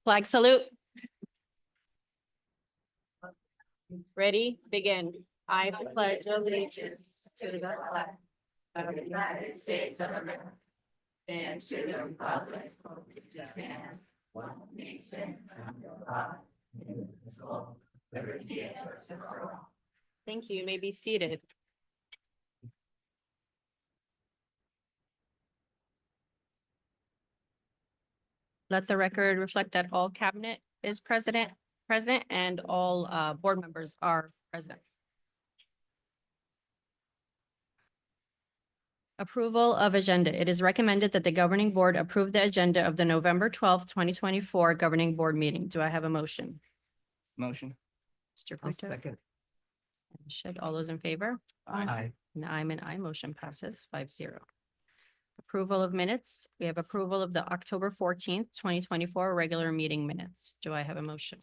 Flag salute. Ready, begin. I pledge allegiance to the flag of the United States of America and to the republic for which it stands, one nation, under God, indivisible, with liberty and justice for all. Thank you. You may be seated. Let the record reflect that all cabinet is present and all board members are present. Approval of agenda. It is recommended that the governing board approve the agenda of the November 12th, 2024 governing board meeting. Do I have a motion? Motion. Mr. I'll Frutos? second. Should all those in favor? Aye. And I'm an aye. Motion passes 5-0. Approval of minutes. We have approval of the October 14th, 2024 regular meeting minutes. Do I have a motion?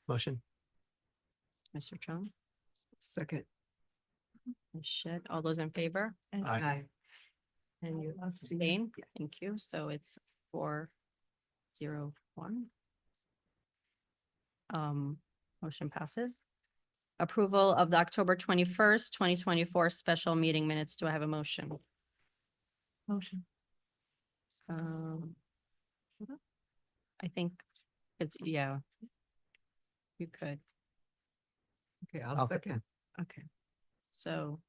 Motion. Mr. Chung? Second. Ms. Shedd, all those in favor? Aye. And you abstain? Thank you. So it's 4-0-1. Motion passes. Approval of the October 21st, 2024 special meeting minutes. Do I have a motion? Motion. I think it's, yeah. You could. Okay, I'll second. Okay. So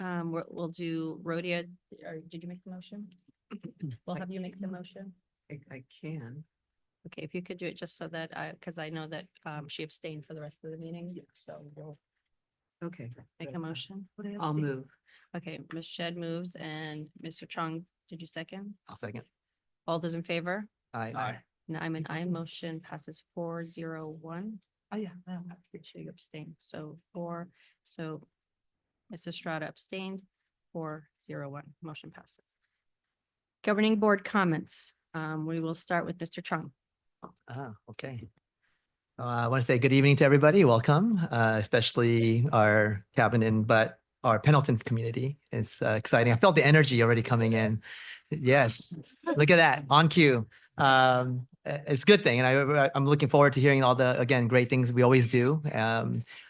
we'll do Rhodia, or did you make the motion? We'll have you make the motion. I can. Okay, if you could do it just so that because I know that she abstained for the rest of the meeting, so we'll Okay. make a motion. I'll move. Okay, Ms. Shedd moves and Mr. Chung, did you second? I'll second. All those in favor? Aye. And I'm an aye. Motion passes 4-0-1. Oh, yeah. You abstain. So Mrs. Estrada abstained, 4-0-1. Motion passes. Governing board comments. We will start with Mr. Chung. Okay. I want to say good evening to everybody. Welcome, especially our cabin but our Pendleton community. It's exciting. I felt the energy already coming in. Yes, look at that on cue. It's a good thing, and I'm looking forward to hearing all the great things we always do.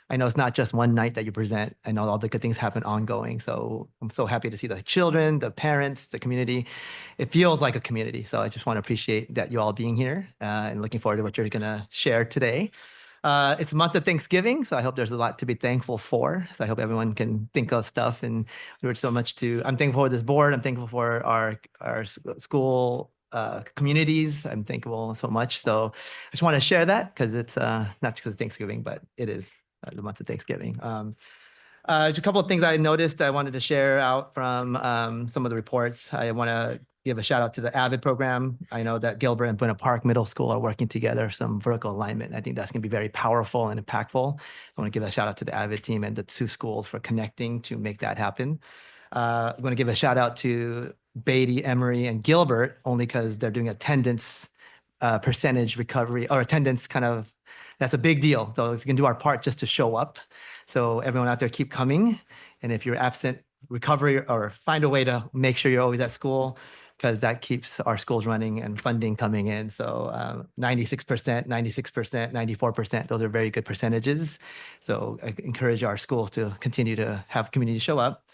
I know it's not just one night that you present. I know all the good things happen ongoing. So I'm so happy to see the children, the parents, the community. It feels like a community. So I just want to appreciate that you all being here and looking forward to what you're going to share today. It's a month of Thanksgiving, so I hope there's a lot to be thankful for. So I hope everyone can think of stuff, and there's so much I'm thankful for this board. I'm thankful for our school communities. I'm thankful so much. So I just want to share that because it's not because it's Thanksgiving, but it is the month of Thanksgiving. Just a couple of things I noticed I wanted to share out from some of the reports. I want to give a shout out to the AVID program. I know that Gilbert and Buena Park Middle School are working together, some vertical alignment. I think that's going to be very powerful and impactful. I want to give a shout out to the AVID team and the two schools for connecting to make that happen. I'm going to give a shout out to Beatty, Emory, and Gilbert, only because they're doing attendance percentage recovery or attendance that's a big deal. So if you can do our part just to show up. So everyone out there, keep coming. And if you're absent, recovery or find a way to make sure you're always at school, because that keeps our schools running and funding coming in. So 96%, 96%, 94%, those are very good percentages. So I encourage our schools to continue to have community show up.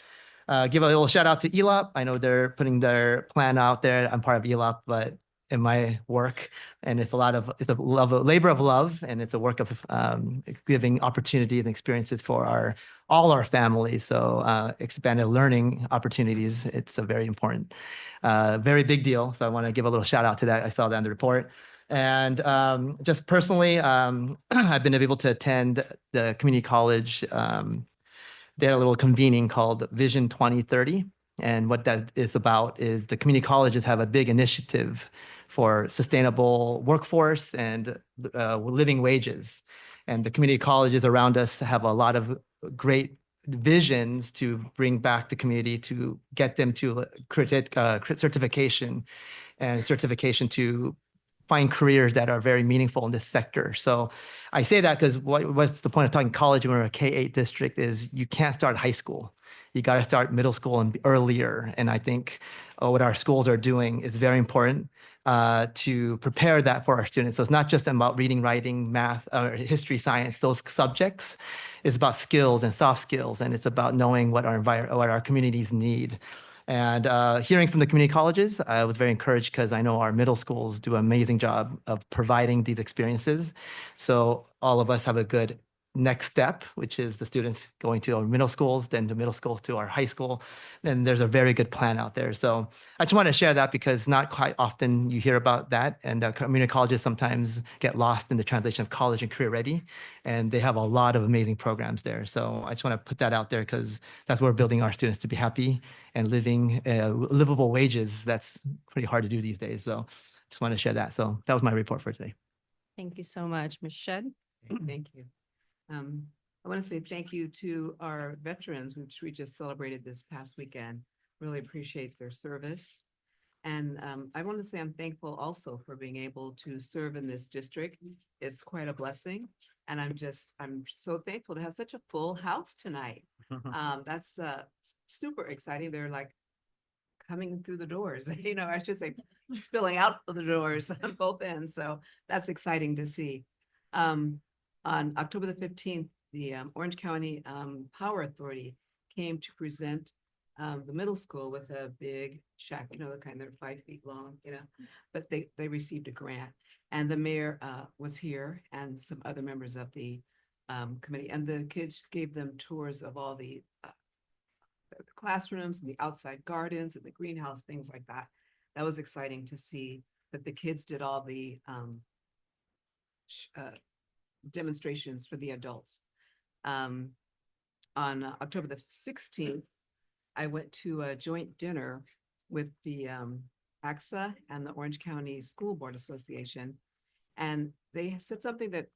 Give a little shout out to ELOP. I know they're putting their plan out there. I'm part of ELOP, but in my work, and it's a labor of love, and it's a work of giving opportunities and experiences for all our families. So expanded learning opportunities, it's a very important, very big deal. So I want to give a little shout out to that. I saw that in the report. And just personally, I've been able to attend the community college. They had a little convening called Vision 2030. And what that is about is the community colleges have a big initiative for sustainable workforce and living wages. And the community colleges around us have a lot of great visions to bring back the community, to get them to certification and certification to find careers that are very meaningful in this sector. So I say that because what's the point of talking college when we're a K-8 district is you can't start high school. You got to start middle school and earlier. And I think what our schools are doing is very important to prepare that for our students. So it's not just about reading, writing, math, history, science, those subjects. It's about skills and soft skills, and it's about knowing what our communities need. And hearing from the community colleges, I was very encouraged because I know our middle schools do an amazing job of providing these experiences. So all of us have a good next step, which is the students going to our middle schools, then the middle schools to our high school. Then there's a very good plan out there. So I just want to share that because not quite often you hear about that. And community colleges sometimes get lost in the translation of college and career ready. And they have a lot of amazing programs there. So I just want to put that out there because that's where we're building our students to be happy and living livable wages. That's pretty hard to do these days. So just want to share that. So that was my report for today. Thank you so much, Ms. Shed. Thank you. I want to say thank you to our veterans, which we just celebrated this past weekend. Really appreciate their service. And I want to say I'm thankful also for being able to serve in this district. It's quite a blessing. And I'm so thankful to have such a full house tonight. That's super exciting. They're like coming through the doors, I should say spilling out of the doors on both ends. So that's exciting to see. On October the 15th, the Orange County Power Authority came to present the middle school with a big shack, the kind that are 5 feet long, but they received a grant. And the mayor was here and some other members of the committee, and the kids gave them tours of all the classrooms and the outside gardens and the greenhouse, things like that. That was exciting to see that the kids did all the demonstrations for the adults. On October the 16th, I went to a joint dinner with the AXA and the Orange County School Board Association. And they said something that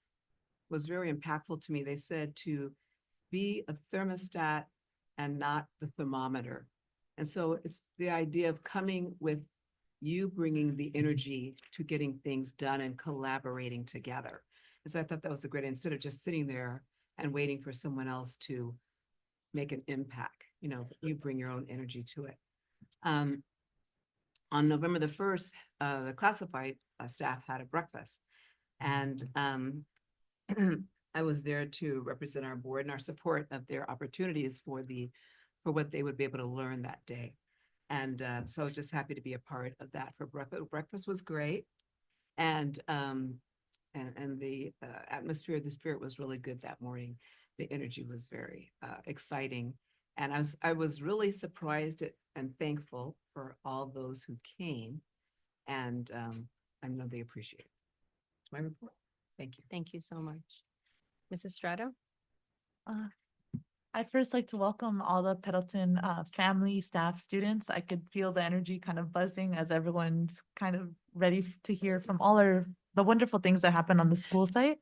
was very impactful to me. They said to be a thermostat and not the thermometer. And so it's the idea of coming with you bringing the energy to getting things done and collaborating together. And so I thought that was a great, instead of just sitting there and waiting for someone else to make an impact, you bring your own energy to it. On November the 1st, the classified staff had a breakfast, and I was there to represent our board and our support of their opportunities for what they would be able to learn that day. And so I was just happy to be a part of that for breakfast. Breakfast was great. And the atmosphere, the spirit was really good that morning. The energy was very exciting. And I was really surprised and thankful for all those who came. And I know they appreciate it. That's my report. Thank you. Thank you so much. Mrs. Strato? I'd first like to welcome all the Pendleton family, staff, students. I could feel the energy kind of buzzing as everyone's kind of ready to hear from all the wonderful things that happen on the school site.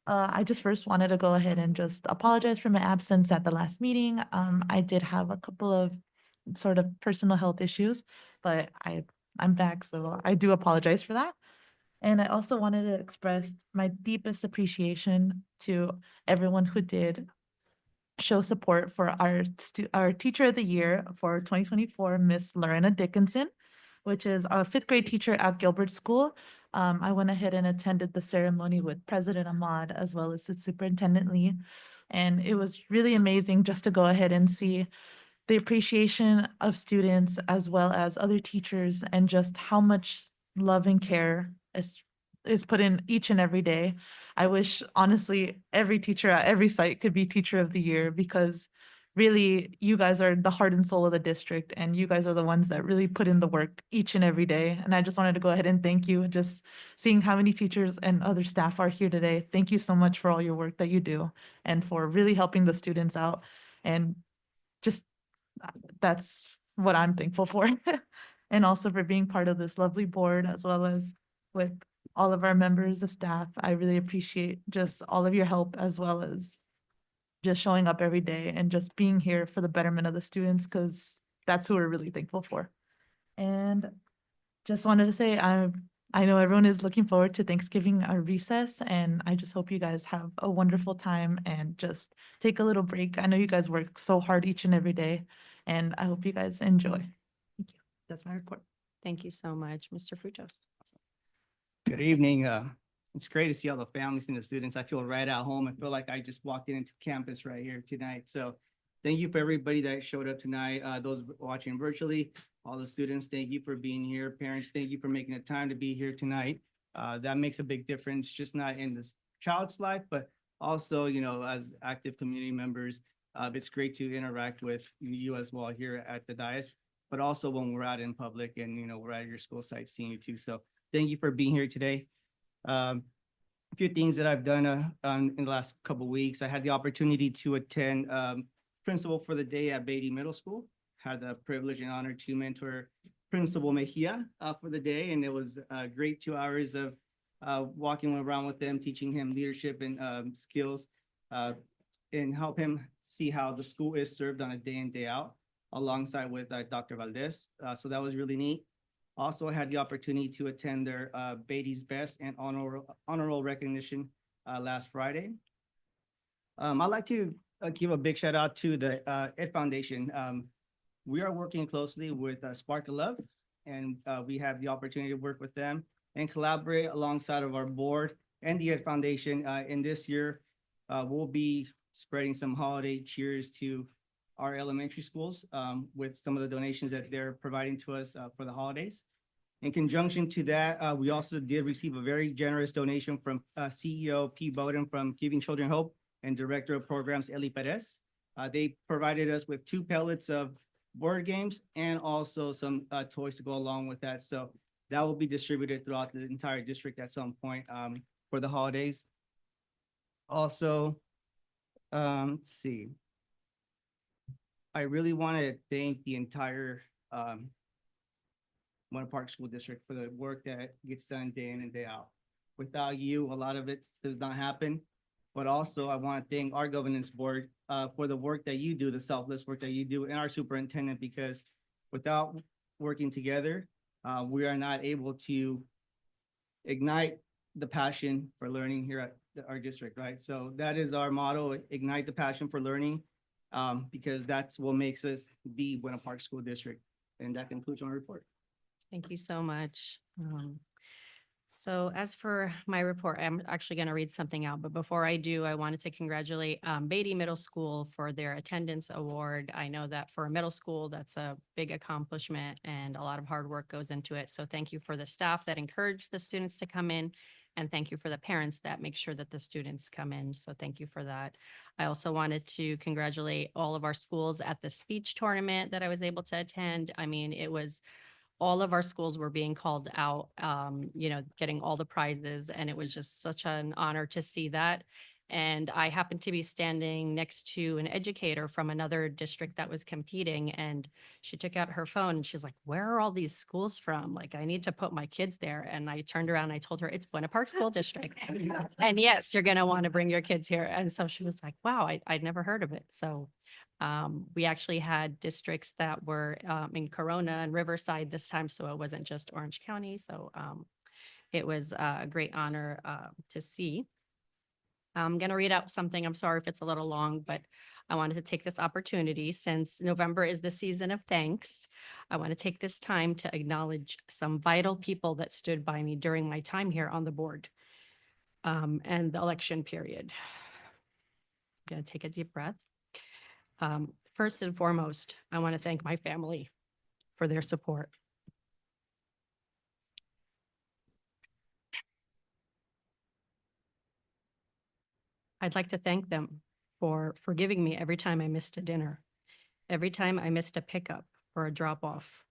I just first wanted to go ahead and just apologize for my absence at the last meeting. I did have a couple of sort of personal health issues, but I'm back, so I do apologize for that. And I also wanted to express my deepest appreciation to everyone who did show support for our teacher of the year for 2024, Miss Lorena Dickinson, which is a 5th grade teacher at Gilbert School. I went ahead and attended the ceremony with President Ahmad as well as Superintendent Lee. And it was really amazing just to go ahead and see the appreciation of students as well as other teachers and just how much love and care is put in each and every day. I wish, honestly, every teacher at every site could be teacher of the year, because really you guys are the heart and soul of the district, and you guys are the ones that really put in the work each and every day. And I just wanted to go ahead and thank you. Just seeing how many teachers and other staff are here today. Thank you so much for all your work that you do and for really helping the students out. And just that's what I'm thankful for. And also for being part of this lovely board, as well as with all of our members of staff. I really appreciate just all of your help, as well as just showing up every day and just being here for the betterment of the students, because that's who we're really thankful for. And just wanted to say I know everyone is looking forward to Thanksgiving recess, and I just hope you guys have a wonderful time and just take a little break. I know you guys work so hard each and every day, and I hope you guys enjoy. Thank you. That's my report. Thank you so much, Mr. Frutos. Good evening. It's great to see all the families and the students. I feel right at home. I feel like I just walked into campus right here tonight. So thank you for everybody that showed up tonight. Those watching virtually, all the students, thank you for being here. Parents, thank you for making the time to be here tonight. That makes a big difference, just not in this child's life, but also, as active community members. It's great to interact with you as well here at the dais, but also when we're out in public and, we're at your school site seeing you too. So thank you for being here today. A few things that I've done in the last couple of weeks. I had the opportunity to attend Principal for the Day at Beatty Middle School. Had the privilege and honor to mentor Principal Mejia for the day, and it was a great 2 hours of walking around with them, teaching him leadership and skills, and help him see how the school is served on a day in, day out, alongside with Dr. Valdez. So that was really neat. Also had the opportunity to attend their Beatty's Best and honorable recognition last Friday. I'd like to give a big shout out to the Ed Foundation. We are working closely with Spark of Love, and we have the opportunity to work with them and collaborate alongside of our board and the Ed Foundation. In this year, we'll be spreading some holiday cheers to our elementary schools with some of the donations that they're providing to us for the holidays. In conjunction to that, we also did receive a very generous donation from CEO P. Bowden from Giving Children Hope and Director of Programs Eli Perez. They provided us with 2 pellets of board games and also some toys to go along with that. So that will be distributed throughout the entire district at some point for the holidays. Also, let's see. I really want to thank the entire Winter Park School District for the work that gets done day in and day out. Without you, a lot of it does not happen. But also I want to thank our governance board for the work that you do, the selfless work that you do, and our superintendent, because without working together, we are not able to ignite the passion for learning here at our district, right? So that is our motto, ignite the passion for learning. Because that's what makes us the Winter Park School District. And that concludes my report. Thank you so much. So as for my report, I'm actually going to read something out, but before I do, I wanted to congratulate Beatty Middle School for their attendance award. I know that for a middle school, that's a big accomplishment and a lot of hard work goes into it. So thank you for the staff that encourage the students to come in. And thank you for the parents that make sure that the students come in. So thank you for that. I also wanted to congratulate all of our schools at the speech tournament that I was able to attend. I mean, it was all of our schools were being called out, getting all the prizes, and it was just such an honor to see that. And I happened to be standing next to an educator from another district that was competing, and she took out her phone and she's like, "Where are all these schools from? Like, I need to put my kids there." And I turned around and I told her, "It's Winter Park School District." And yes, you're going to want to bring your kids here. And so she was like, "Wow, I'd never heard of it." So we actually had districts that were in Corona and Riverside this time, so it wasn't just Orange County. So it was a great honor to see. I'm going to read out something. I'm sorry if it's a little long, but I wanted to take this opportunity since November is the season of thanks. I want to take this time to acknowledge some vital people that stood by me during my time here on the board and the election period. I'm going to take a deep breath. First and foremost, I want to thank my family for their support. I'd like to thank them for forgiving me every time I missed a dinner, every time I missed a pickup or a drop off,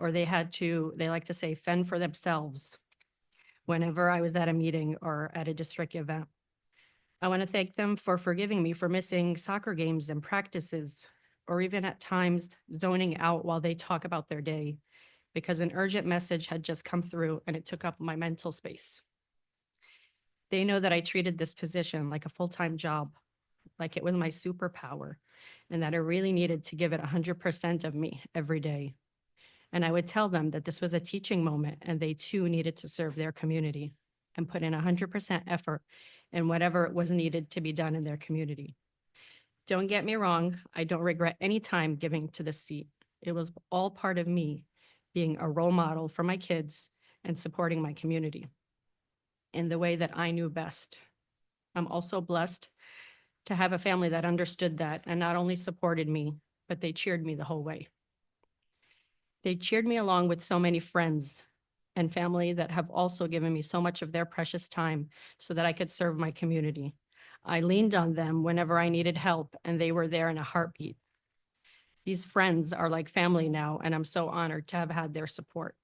or they like to say, fend for themselves whenever I was at a meeting or at a district event. I want to thank them for forgiving me for missing soccer games and practices, or even at times zoning out while they talk about their day, because an urgent message had just come through and it took up my mental space. They know that I treated this position like a full-time job, like it was my superpower, and that I really needed to give it 100% of me every day. And I would tell them that this was a teaching moment and they too needed to serve their community and put in 100% effort in whatever was needed to be done in their community. Don't get me wrong, I don't regret any time giving to this seat. It was all part of me being a role model for my kids and supporting my community in the way that I knew best. I'm also blessed to have a family that understood that and not only supported me, but they cheered me the whole way. They cheered me along with so many friends and family that have also given me so much of their precious time so that I could serve my community. I leaned on them whenever I needed help, and they were there in a heartbeat. These friends are like family now, and I'm so honored to have had their support.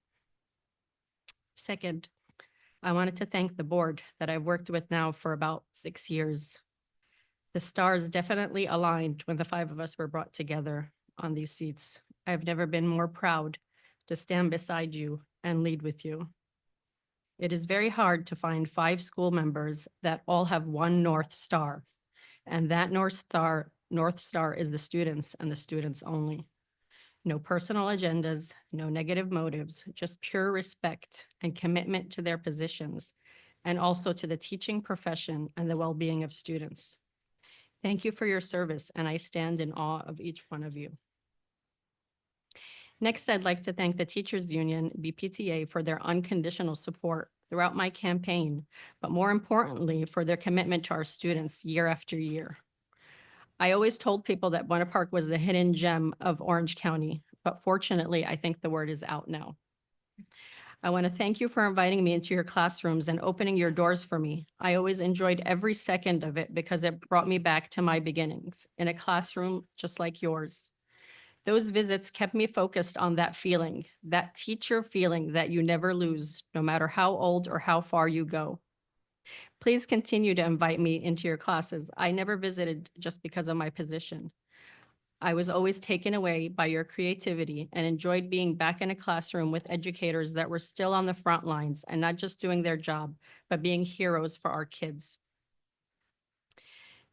Second, I wanted to thank the board that I've worked with now for about 6 years. The stars definitely aligned when the 5 of us were brought together on these seats. I've never been more proud to stand beside you and lead with you. It is very hard to find 5 school members that all have one North Star, and that North Star is the students and the students only. No personal agendas, no negative motives, just pure respect and commitment to their positions, and also to the teaching profession and the well-being of students. Thank you for your service, and I stand in awe of each one of you. Next, I'd like to thank the Teachers Union, BPTA, for their unconditional support throughout my campaign, but more importantly, for their commitment to our students year after year. I always told people that Buena Park was the hidden gem of Orange County, but fortunately, I think the word is out now. I want to thank you for inviting me into your classrooms and opening your doors for me. I always enjoyed every second of it because it brought me back to my beginnings in a classroom just like yours. Those visits kept me focused on that feeling, that teacher feeling that you never lose, no matter how old or how far you go. Please continue to invite me into your classes. I never visited just because of my position. I was always taken away by your creativity and enjoyed being back in a classroom with educators that were still on the front lines and not just doing their job, but being heroes for our kids.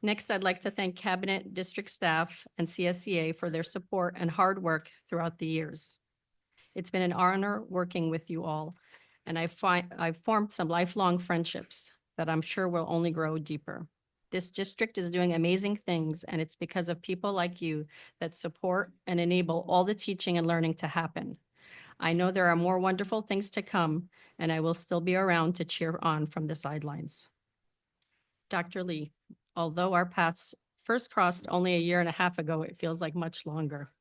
Next, I'd like to thank Cabinet, district staff, and CSEA for their support and hard work throughout the years. It's been an honor working with you all, and I've formed some lifelong friendships that I'm sure will only grow deeper. This district is doing amazing things, and it's because of people like you that support and enable all the teaching and learning to happen. I know there are more wonderful things to come, and I will still be around to cheer on from the sidelines. Dr. Lee, although our paths first crossed only a year and a half ago, it feels like much longer.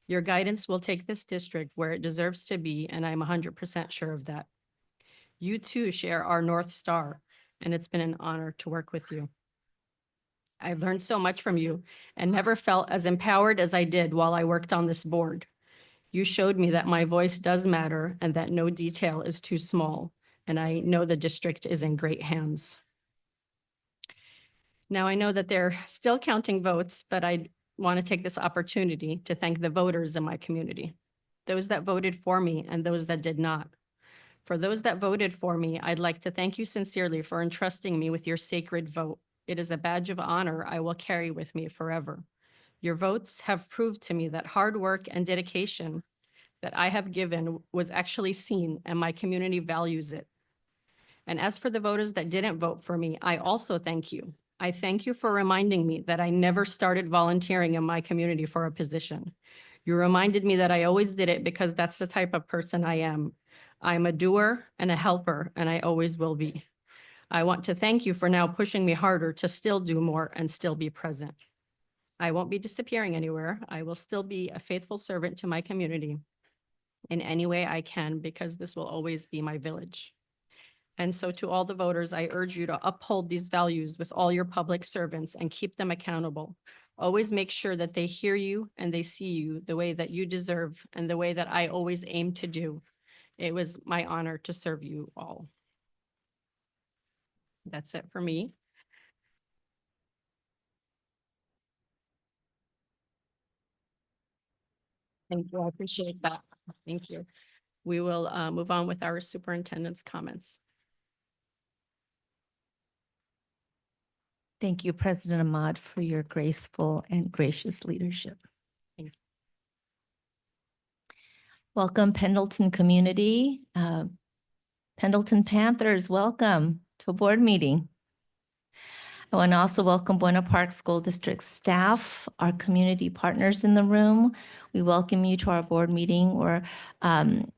Your guidance will take this district where it deserves to be, and I'm 100% sure of that. You too share our North Star, and it's been an honor to work with you. I've learned so much from you and never felt as empowered as I did while I worked on this board. You showed me that my voice does matter and that no detail is too small, and I know the district is in great hands. Now, I know that they're still counting votes, but I want to take this opportunity to thank the voters in my community, those that voted for me and those that did not. For those that voted for me, I'd like to thank you sincerely for entrusting me with your sacred vote. It is a badge of honor I will carry with me forever. Your votes have proved to me that hard work and dedication that I have given was actually seen, and my community values it. And as for the voters that didn't vote for me, I also thank you. I thank you for reminding me that I never started volunteering in my community for a position. You reminded me that I always did it because that's the type of person I am. I'm a doer and a helper, and I always will be. I want to thank you for now pushing me harder to still do more and still be present. I won't be disappearing anywhere. I will still be a faithful servant to my community in any way I can, because this will always be my village. And so to all the voters, I urge you to uphold these values with all your public servants and keep them accountable. Always make sure that they hear you and they see you the way that you deserve and the way that I always aim to do. It was my honor to serve you all. That's it for me. Thank you. I appreciate that. Thank you. We will move on with our superintendent's comments. Thank you, President Ahmad, for your graceful and gracious leadership. Thank you. Welcome Pendleton community. Pendleton Panthers, welcome to a board meeting. I want to also welcome Buena Park School District staff, our community partners in the room. We welcome you to our board meeting. We're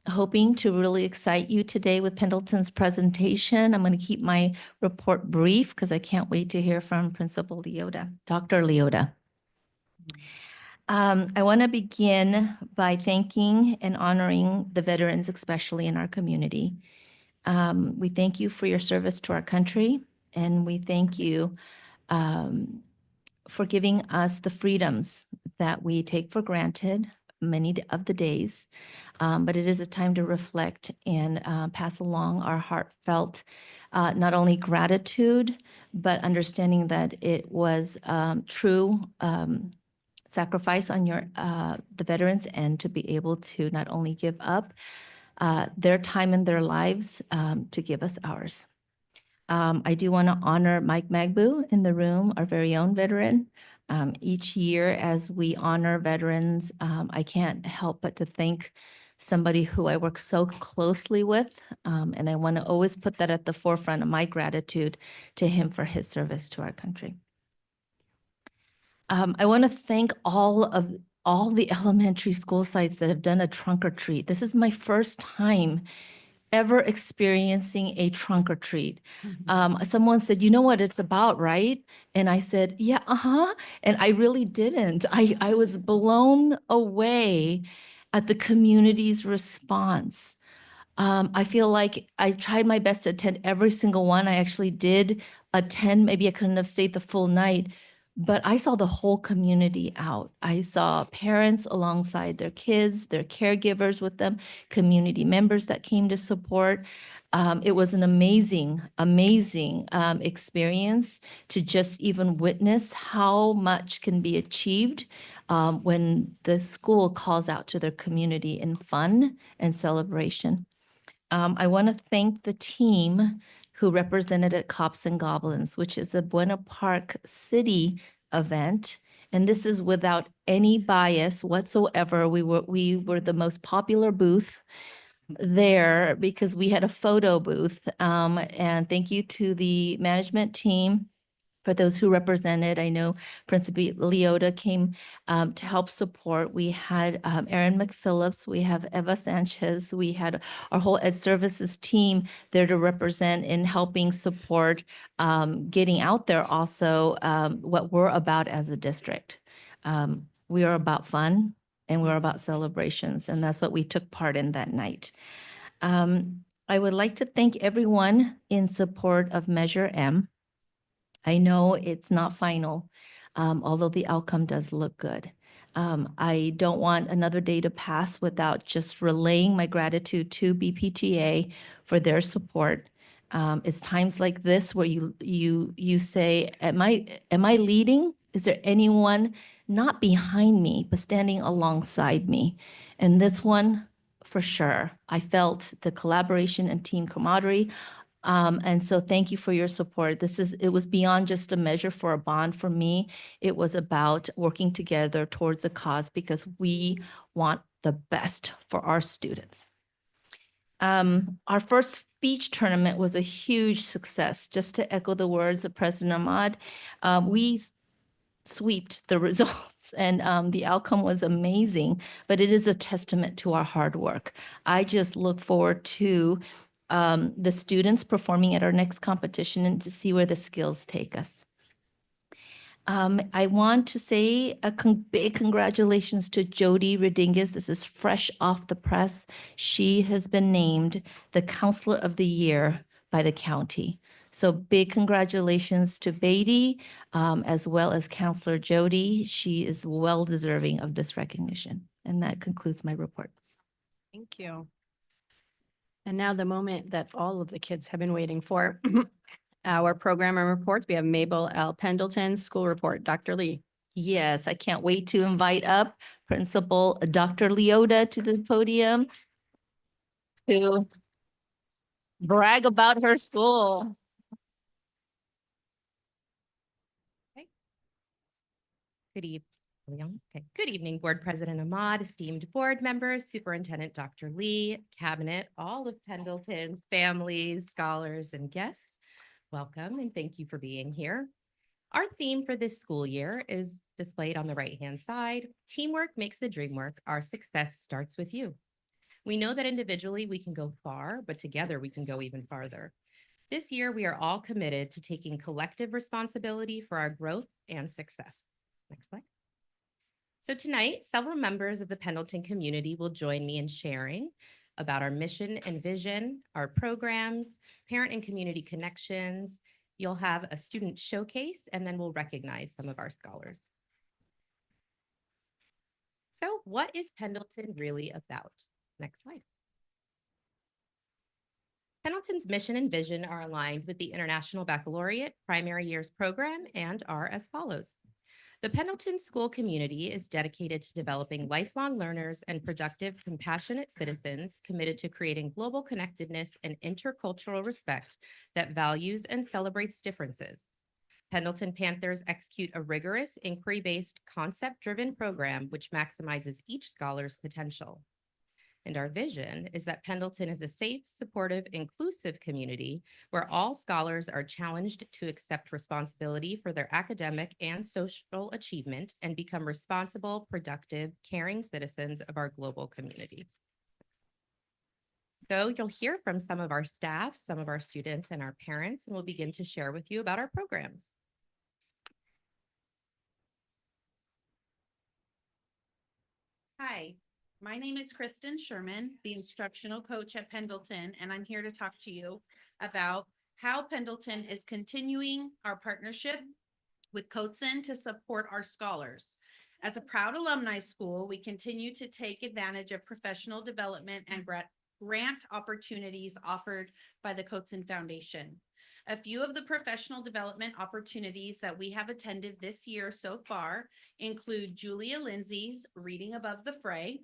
hoping to really excite you today with Pendleton's presentation. I'm going to keep my report brief because I can't wait to hear from Principal Leota, Dr. Leota. I want to begin by thanking and honoring the veterans, especially in our community. We thank you for your service to our country, and we thank you for giving us the freedoms that we take for granted many of the days. But it is a time to reflect and pass along our heartfelt, not only gratitude, but understanding that it was true sacrifice on the veterans, and to be able to not only give up their time and their lives to give us ours. I do want to honor Mike Magbu in the room, our very own veteran. Each year as we honor veterans, I can't help but to thank somebody who I work so closely with. And I want to always put that at the forefront of my gratitude to him for his service to our country. I want to thank all the elementary school sites that have done a trunk or treat. This is my first time ever experiencing a trunk or treat. Someone said, you know what it's about, right? And I said, yeah, and I really didn't. I was blown away at the community's response. I feel like I tried my best to attend every single one. I actually did attend. Maybe I couldn't have stayed the full night, but I saw the whole community out. I saw parents alongside their kids, their caregivers with them, community members that came to support. It was an amazing experience to just even witness how much can be achieved when the school calls out to their community in fun and celebration. I want to thank the team who represented at Cops and Goblins, which is a Buena Park City event. And this is without any bias whatsoever. We were the most popular booth there because we had a photo booth. And thank you to the management team for those who represented. I know Principal Leota came to help support. We had Erin McPhillips, we have Eva Sanchez, we had our whole Ed Services team there to represent in helping support getting out there also what we're about as a district. We are about fun and we're about celebrations, and that's what we took part in that night. I would like to thank everyone in support of Measure M. I know it's not final, although the outcome does look good. I don't want another day to pass without just relaying my gratitude to BPTA for their support. It's times like this where you say, am I leading? Is there anyone not behind me, but standing alongside me? And this one, for sure, I felt the collaboration and team camaraderie. And so thank you for your support. It was beyond just a measure for a bond for me. It was about working together towards a cause because we want the best for our students. Our first speech tournament was a huge success. Just to echo the words of President Ahmad, we sweeped the results and the outcome was amazing, but it is a testament to our hard work. I just look forward to the students performing at our next competition and to see where the skills take us. I want to say a big congratulations to Jody Rodinguez. This is fresh off the press. She has been named the Counselor of the Year by the county. So big congratulations to Beatty, as well as Counselor Jody. She is well deserving of this recognition. And that concludes my report. Thank you. And now the moment that all of the kids have been waiting for. Our program and reports. We have Mabel L. Pendleton, school report. Dr. Lee. Yes, I can't wait to invite up Principal Dr. Leota to the podium to brag about her school. Good evening. Are we on? Okay. Good evening, Board President Ahmad, esteemed board members, Superintendent Dr. Lee, Cabinet, all of Pendleton's families, scholars, and guests. Welcome and thank you for being here. Our theme for this school year is displayed on the right-hand side. Teamwork makes the dream work. Our success starts with you. We know that individually we can go far, but together we can go even farther. This year, we are all committed to taking collective responsibility for our growth and success. Next slide. So tonight, several members of the Pendleton community will join me in sharing about our mission and vision, our programs, parent and community connections. You'll have a student showcase, and then we'll recognize some of our scholars. So what is Pendleton really about? Next slide. Pendleton's mission and vision are aligned with the International Baccalaureate Primary Years Program and are as follows. The Pendleton school community is dedicated to developing lifelong learners and productive, compassionate citizens committed to creating global connectedness and intercultural respect that values and celebrates differences. Pendleton Panthers execute a rigorous, inquiry-based, concept-driven program which maximizes each scholar's potential. And our vision is that Pendleton is a safe, supportive, inclusive community where all scholars are challenged to accept responsibility for their academic and social achievement and become responsible, productive, caring citizens of our global community. So you'll hear from some of our staff, some of our students, and our parents, and we'll begin to share with you about our programs. Hi, my name is Kristen Sherman, the instructional coach at Pendleton, and I'm here to talk to you about how Pendleton is continuing our partnership with Coatson to support our scholars. As a proud alumni school, we continue to take advantage of professional development and grant opportunities offered by the Coatson Foundation. A few of the professional development opportunities that we have attended this year so far include Julia Lindsay's Reading Above the Fray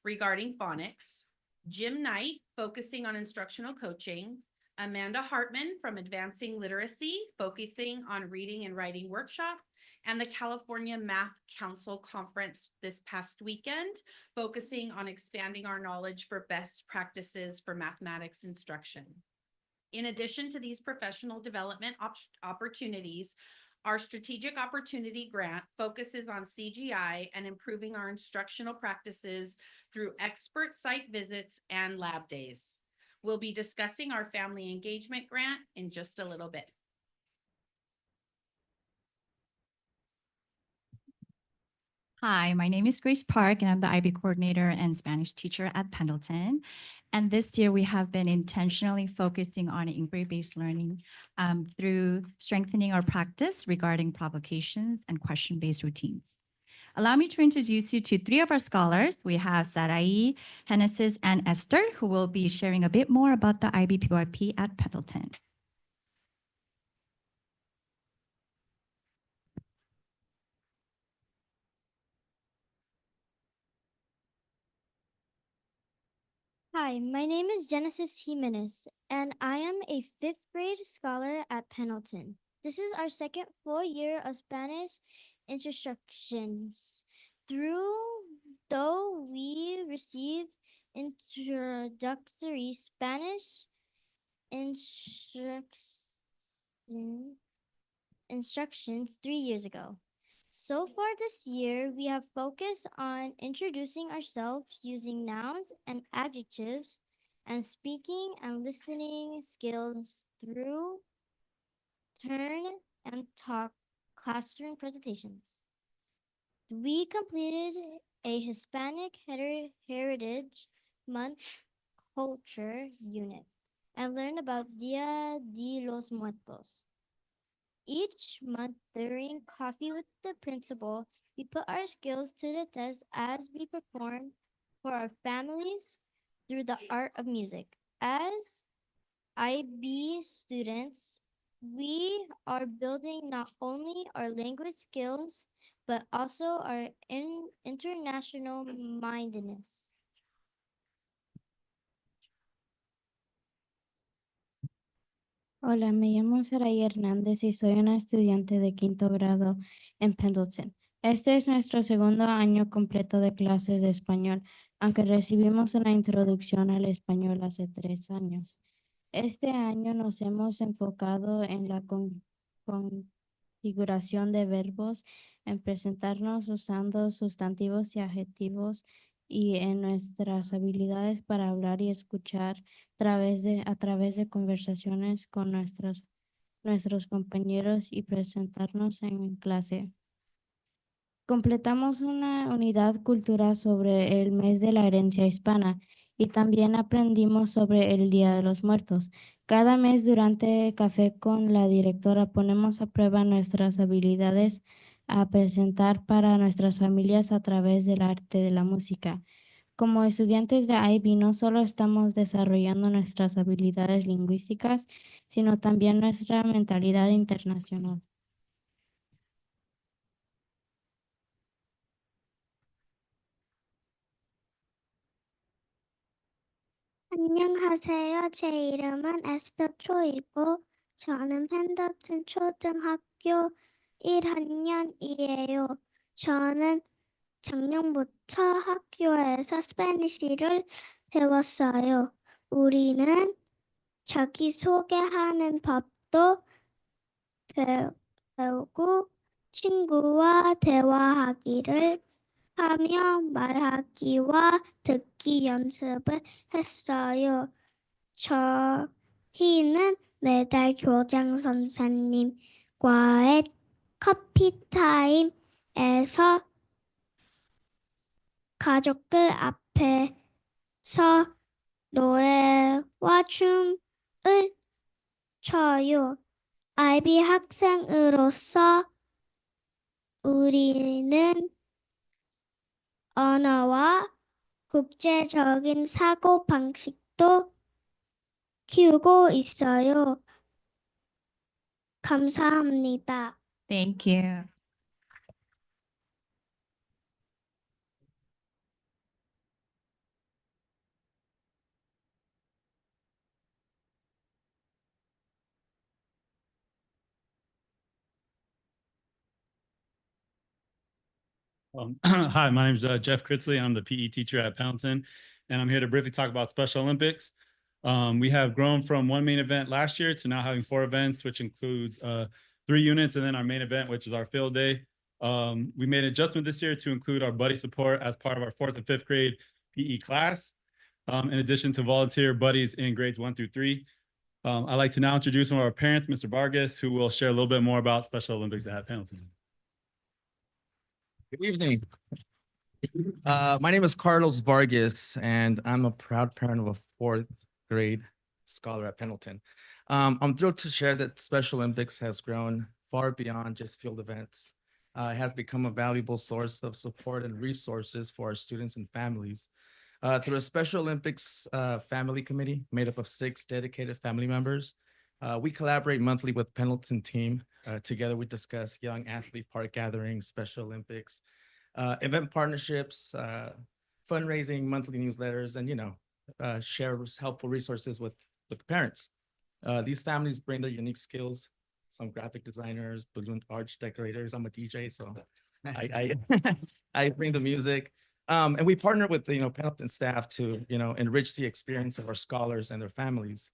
regarding phonics, Jim Knight focusing on instructional coaching, Amanda Hartman from Advancing Literacy focusing on reading and writing workshop, and the California Math Council Conference this past weekend, focusing on expanding our knowledge for best practices for mathematics instruction. In addition to these professional development opportunities, our strategic opportunity grant focuses on CGI and improving our instructional practices through expert site visits and lab days. We'll be discussing our family engagement grant in just a little bit. Hi, my name is Grace Park, and I'm the IB coordinator and Spanish teacher at Pendleton. And this year, we have been intentionally focusing on inquiry-based learning through strengthening our practice regarding provocations and question-based routines. Allow me to introduce you to three of our scholars. We have Sarai, Genesis, and Esther, who will be sharing a bit more about the IBPYP at Pendleton. Hi, my name is Genesis Jimenez, and I am a 5th grade scholar at Pendleton. This is our second full year of Spanish instructions. Though we received introductory Spanish instructions 3 years ago. So far this year, we have focused on introducing ourselves using nouns and adjectives and speaking and listening skills through turn and talk classroom presentations. We completed a Hispanic Heritage Month culture unit and learned about Dia de los Muertos. Each month during Coffee with the Principal, we put our skills to the test as we perform for our families through the art of music. As IB students, we are building not only our language skills, but also our international mindedness. Hola, me llamo Saray Hernández y soy una estudiante de 5º grado en Pendleton. Este es nuestro segundo año completo de clases de español, aunque recibimos una introducción al español hace 3 años. Este año nos hemos enfocado en la configuración de verbos, en presentarnos usando sustantivos y adjetivos y en nuestras habilidades para hablar y escuchar a través de conversaciones con nuestros compañeros y presentarnos en clase. Completamos una unidad cultural sobre el mes de la herencia hispana y también aprendimos sobre el Día de los Muertos. Cada mes durante Café con la directora ponemos a prueba nuestras habilidades a presentar para nuestras familias a través del arte de la música. Como estudiantes de IB no solo estamos desarrollando nuestras habilidades lingüísticas, sino también nuestra mentalidad internacional. 안녕하세요. 제 이름은 에스더 초이고, 저는 펜더튼 초등학교 1학년이에요. 저는 작년부터 학교에서 스페니쉬를 배웠어요. 우리는 자기소개하는 법도 배우고 친구와 대화하기를 하며 말하기와 듣기 연습을 했어요. 저희는 매달 교장 선생님과의 커피 타임에서 가족들 앞에서 노래와 춤을 춰요. IB 학생으로서 우리는 언어와 국제적인 사고 방식도 키우고 있어요. 감사합니다. Thank you. Hi, my name is Jeff Critzley. I'm the PE teacher at Pendleton, and I'm here to briefly talk about Special Olympics. We have grown from one main event last year to now having 4 events, which includes 3 units and then our main event, which is our field day. We made an adjustment this year to include our buddy support as part of our 4th and 5th grade PE class, in addition to volunteer buddies in grades 1 through 3. I'd like to now introduce one of our parents, Mr. Vargas, who will share a little bit more about Special Olympics at Pendleton. Good evening. My name is Carlos Vargas, and I'm a proud parent of a 4th grade scholar at Pendleton. I'm thrilled to share that Special Olympics has grown far beyond just field events. It has become a valuable source of support and resources for our students and families. Through a Special Olympics family committee made up of 6 dedicated family members, we collaborate monthly with Pendleton team. Together, we discuss young athlete park gatherings, Special Olympics, event partnerships, fundraising, monthly newsletters, and, share helpful resources with the parents. These families bring their unique skills, some graphic designers, balloon arch decorators. I'm a DJ, so I I bring the music. And we partner with, Pendleton staff to, enrich the experience of our scholars and their families.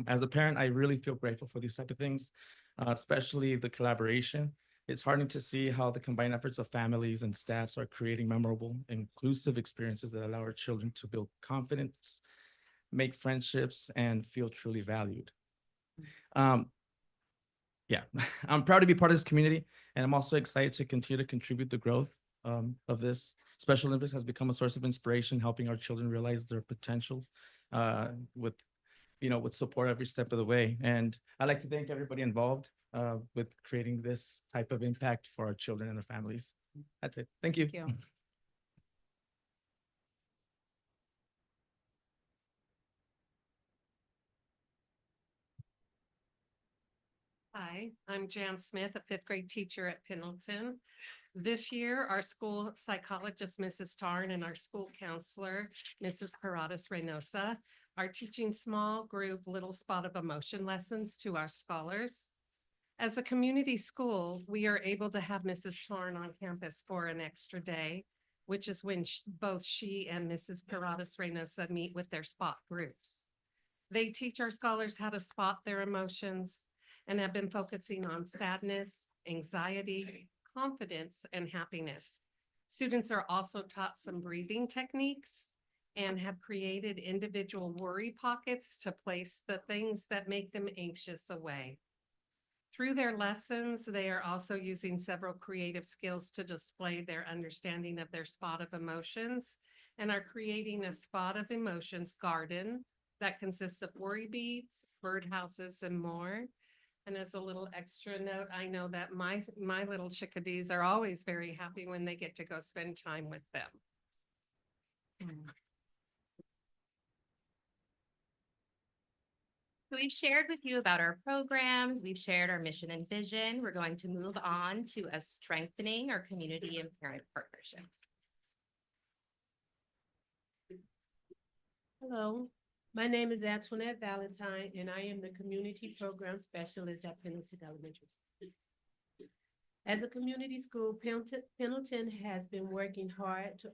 As a parent, I really feel grateful for these type of things, especially the collaboration. It's heartening to see how the combined efforts of families and staffs are creating memorable, inclusive experiences that allow our children to build confidence, make friendships, and feel truly valued. Yeah, I'm proud to be part of this community, and I'm also excited to continue to contribute to the growth of this. Special Olympics has become a source of inspiration, helping our children realize their potential with support every step of the way. And I'd like to thank everybody involved with creating this type of impact for our children and their families. That's it. Thank you. Thank you. Hi, I'm Jan Smith, a 5th grade teacher at Pendleton. This year, our school psychologist, Mrs. Tarn, and our school counselor, Mrs. Paradas Reynosa, are teaching small group Little Spot of Emotion lessons to our scholars. As a community school, we are able to have Mrs. Torn on campus for an extra day, which is when both she and Mrs. Paradas Reynosa meet with their spot groups. They teach our scholars how to spot their emotions and have been focusing on sadness, anxiety, confidence, and happiness. Students are also taught some breathing techniques and have created individual worry pockets to place the things that make them anxious away. Through their lessons, they are also using several creative skills to display their understanding of their spot of emotions and are creating a spot of emotions garden that consists of worry beads, birdhouses, and more. And as a little extra note, I know that my little chickadees are always very happy when they get to go spend time with them. So we've shared with you about our programs, we've shared our mission and vision. We're going to move on to strengthening our community and parent partnerships. Hello, my name is Antoinette Valentine, and I am the Community Program Specialist at Pendleton Elementary School. As a community school, Pendleton has been working hard to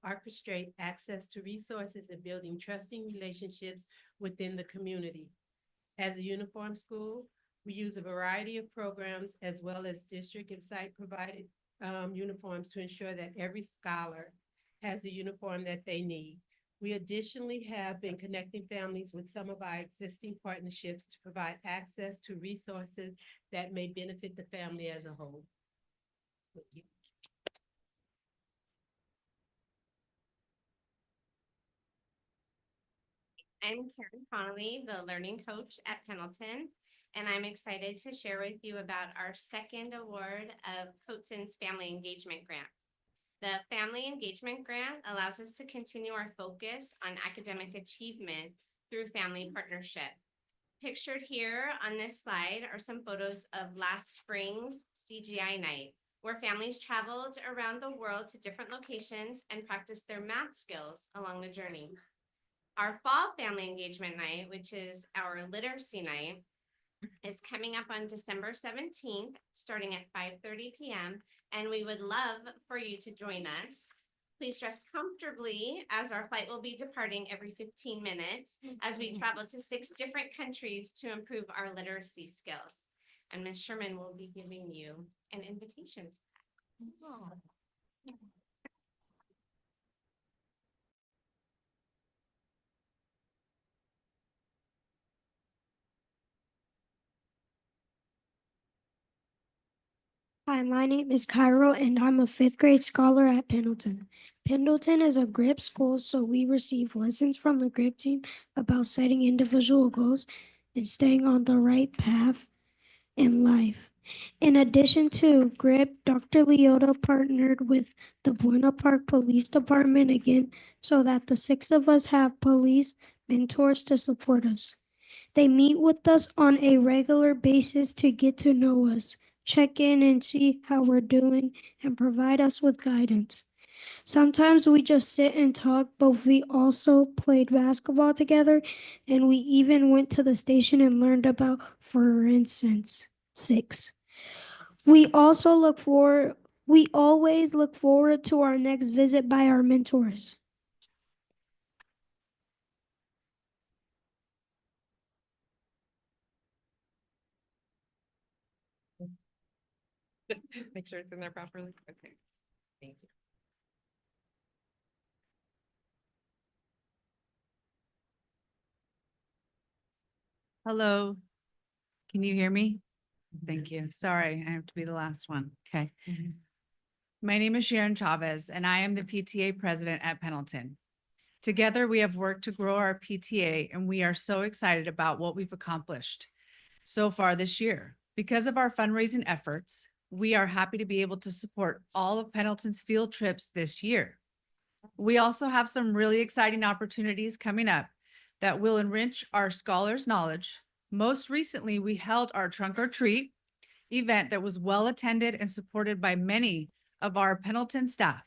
orchestrate access to resources and building trusting relationships within the community. As a uniform school, we use a variety of programs as well as district and site provided uniforms to ensure that every scholar has the uniform that they need. We additionally have been connecting families with some of our existing partnerships to provide access to resources that may benefit the family as a whole. Thank you. I'm Karen Connolly, the learning coach at Pendleton, and I'm excited to share with you about our second award of Coatson's Family Engagement Grant. The Family Engagement Grant allows us to continue our focus on academic achievement through family partnership. Pictured here on this slide are some photos of last spring's CGI night, where families traveled around the world to different locations and practiced their math skills along the journey. Our fall family engagement night, which is our literacy night, is coming up on December 17th, starting at 5:30 p.m. And we would love for you to join us. Please dress comfortably as our flight will be departing every 15 minutes as we travel to 6 different countries to improve our literacy skills. And Ms. Sherman will be giving you an invitation to that. Hi, my name is Cairo, and I'm a 5th grade scholar at Pendleton. Pendleton is a GRIP school, so we receive lessons from the GRIP team about setting individual goals and staying on the right path in life. In addition to GRIP, Dr. Leota partnered with the Buena Park Police Department again so that the 6 of us have police mentors to support us. They meet with us on a regular basis to get to know us, check in and see how we're doing, and provide us with guidance. Sometimes we just sit and talk, but we also played basketball together, and we even went to the station and learned about forensics. We always look forward to our next visit by our mentors. Make sure it's in there properly. Okay, thank you. Hello, can you hear me? Thank you. Sorry, I have to be the last one. Okay. My name is Sharon Chavez, and I am the PTA president at Pendleton. Together, we have worked to grow our PTA, and we are so excited about what we've accomplished so far this year. Because of our fundraising efforts, we are happy to be able to support all of Pendleton's field trips this year. We also have some really exciting opportunities coming up that will enrich our scholars' knowledge. Most recently, we held our Trunk or Treat event that was well attended and supported by many of our Pendleton staff.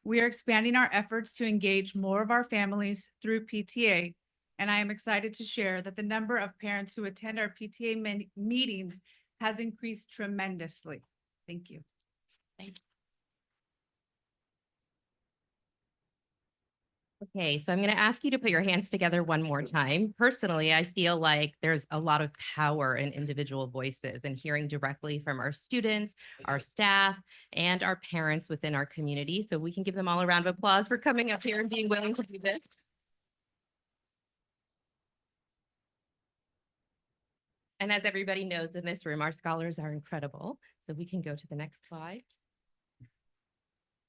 We are expanding our efforts to engage more of our families through PTA, and I am excited to share that the number of parents who attend our PTA meetings has increased tremendously. Thank you. Okay, so I'm going to ask you to put your hands together one more time. Personally, I feel like there's a lot of power in individual voices and hearing directly from our students, our staff, and our parents within our community. So we can give them all a round of applause for coming up here and being willing to do this. And as everybody knows in this room, our scholars are incredible. So we can go to the next slide.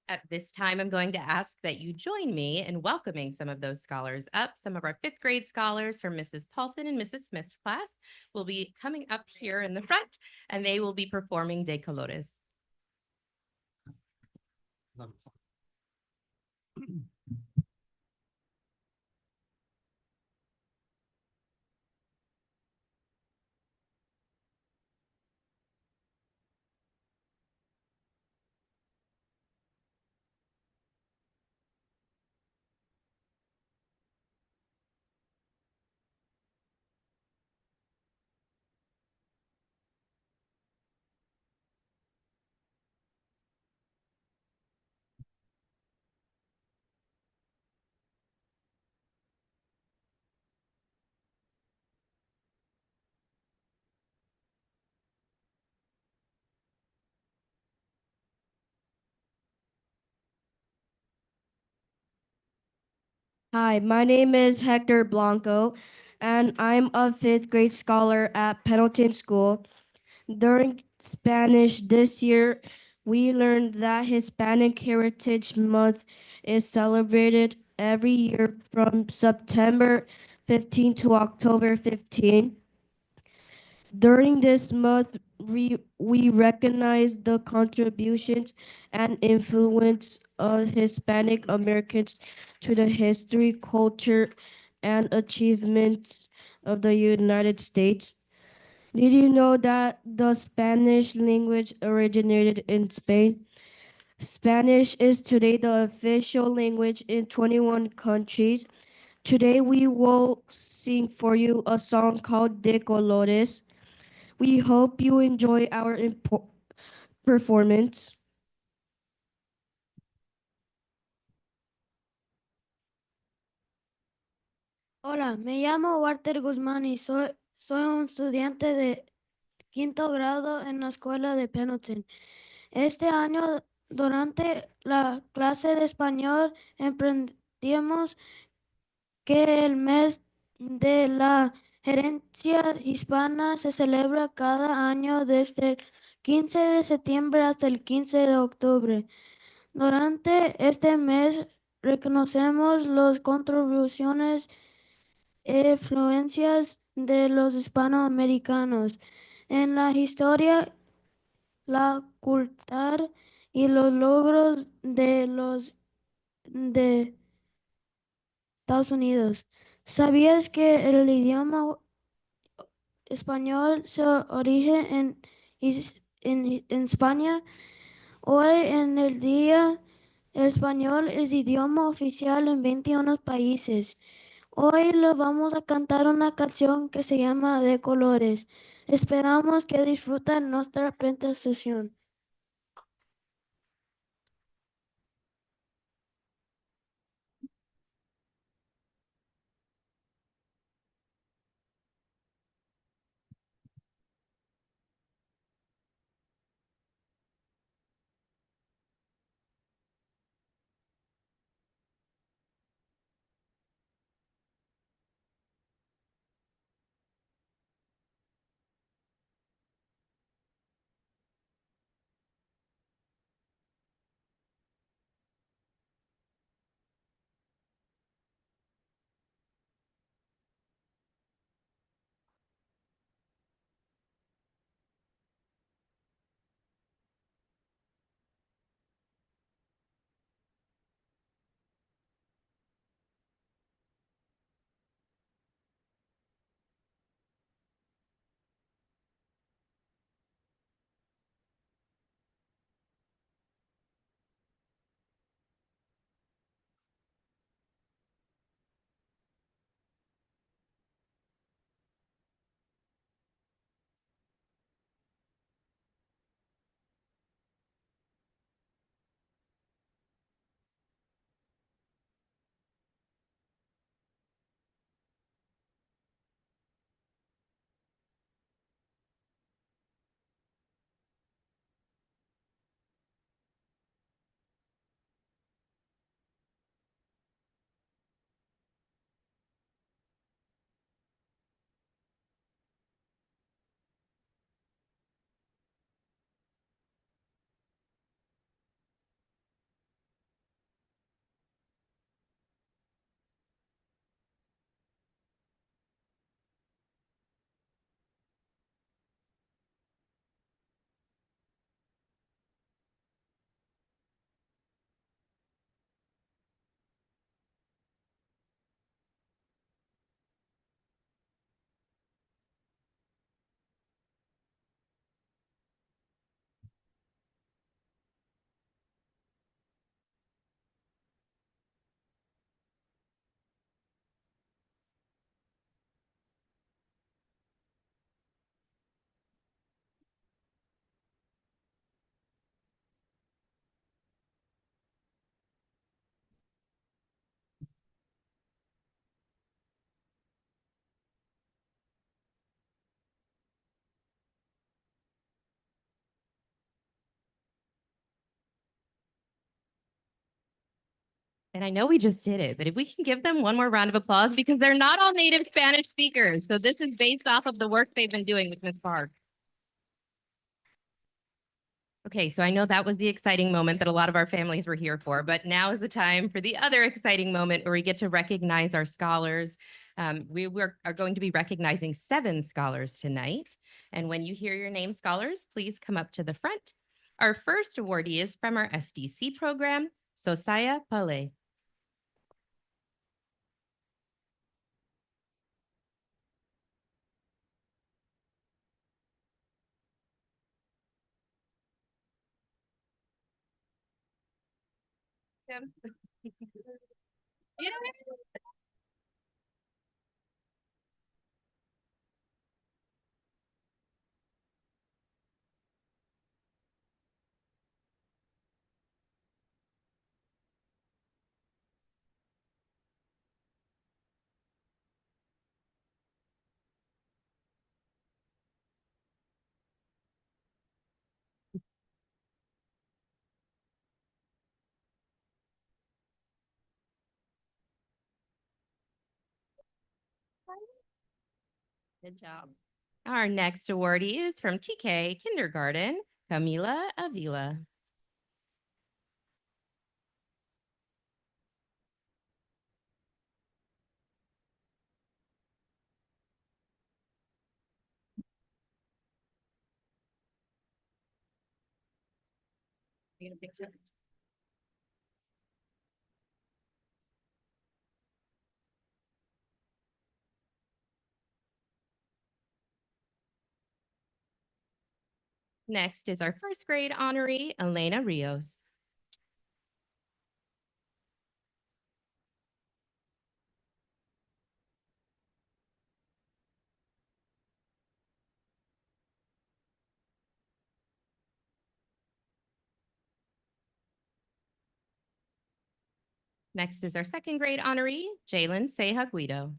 At this time, I'm going to ask that you join me in welcoming some of those scholars up. Some of our fifth grade scholars from Mrs. Paulson and Mrs. Smith's class will be coming up here in the front, and they will be performing De Colores. Hi, my name is Hector Blanco, and I'm a fifth grade scholar at Pendleton School. During Spanish this year, we learned that Hispanic Heritage Month is celebrated every year from September 15 to October 15. During this month, we recognize the contributions and influence of Hispanic Americans to the history, culture, and achievements of the United States. Did you know that the Spanish language originated in Spain? Spanish is today the official language in 21 countries. Today we will sing for you a song called De Colores. We hope you enjoy our performance. Hola, me llamo Walter Guzmán y soy un estudiante de quinto grado en la escuela de Pendleton. Este año, durante la clase de español, emprendimos que el mes de la herencia hispana se celebra cada año desde el 15 de septiembre hasta el 15 de octubre. Durante este mes reconocemos las contribuciones e influencias de los hispanoamericanos en la historia, la cultura y los logros de Estados Unidos. ¿Sabías que el idioma español se origen en España? Hoy en el día, el español es idioma oficial en 21 países. Hoy le vamos a cantar una canción que se llama De Colores. Esperamos que disfruten nuestra presentación. And I know we just did it, but if we can give them one more round of applause because they're not all native Spanish speakers. So this is based off of the work they've been doing with Ms. Park. Okay, so I know that was the exciting moment that a lot of our families were here for, but now is the time for the other exciting moment where we get to recognize our scholars. Are going to be recognizing 7 scholars tonight. And when you hear your name, scholars, please come up to the front. Our first awardee is from our SDC program, Sosaya Pale. Good job. Our next awardee is from TK Kindergarten, Camila Avila. Get a picture. Next is our first grade honoree, Elena Rios. Next is our second grade honoree, Jalen Seja Guido.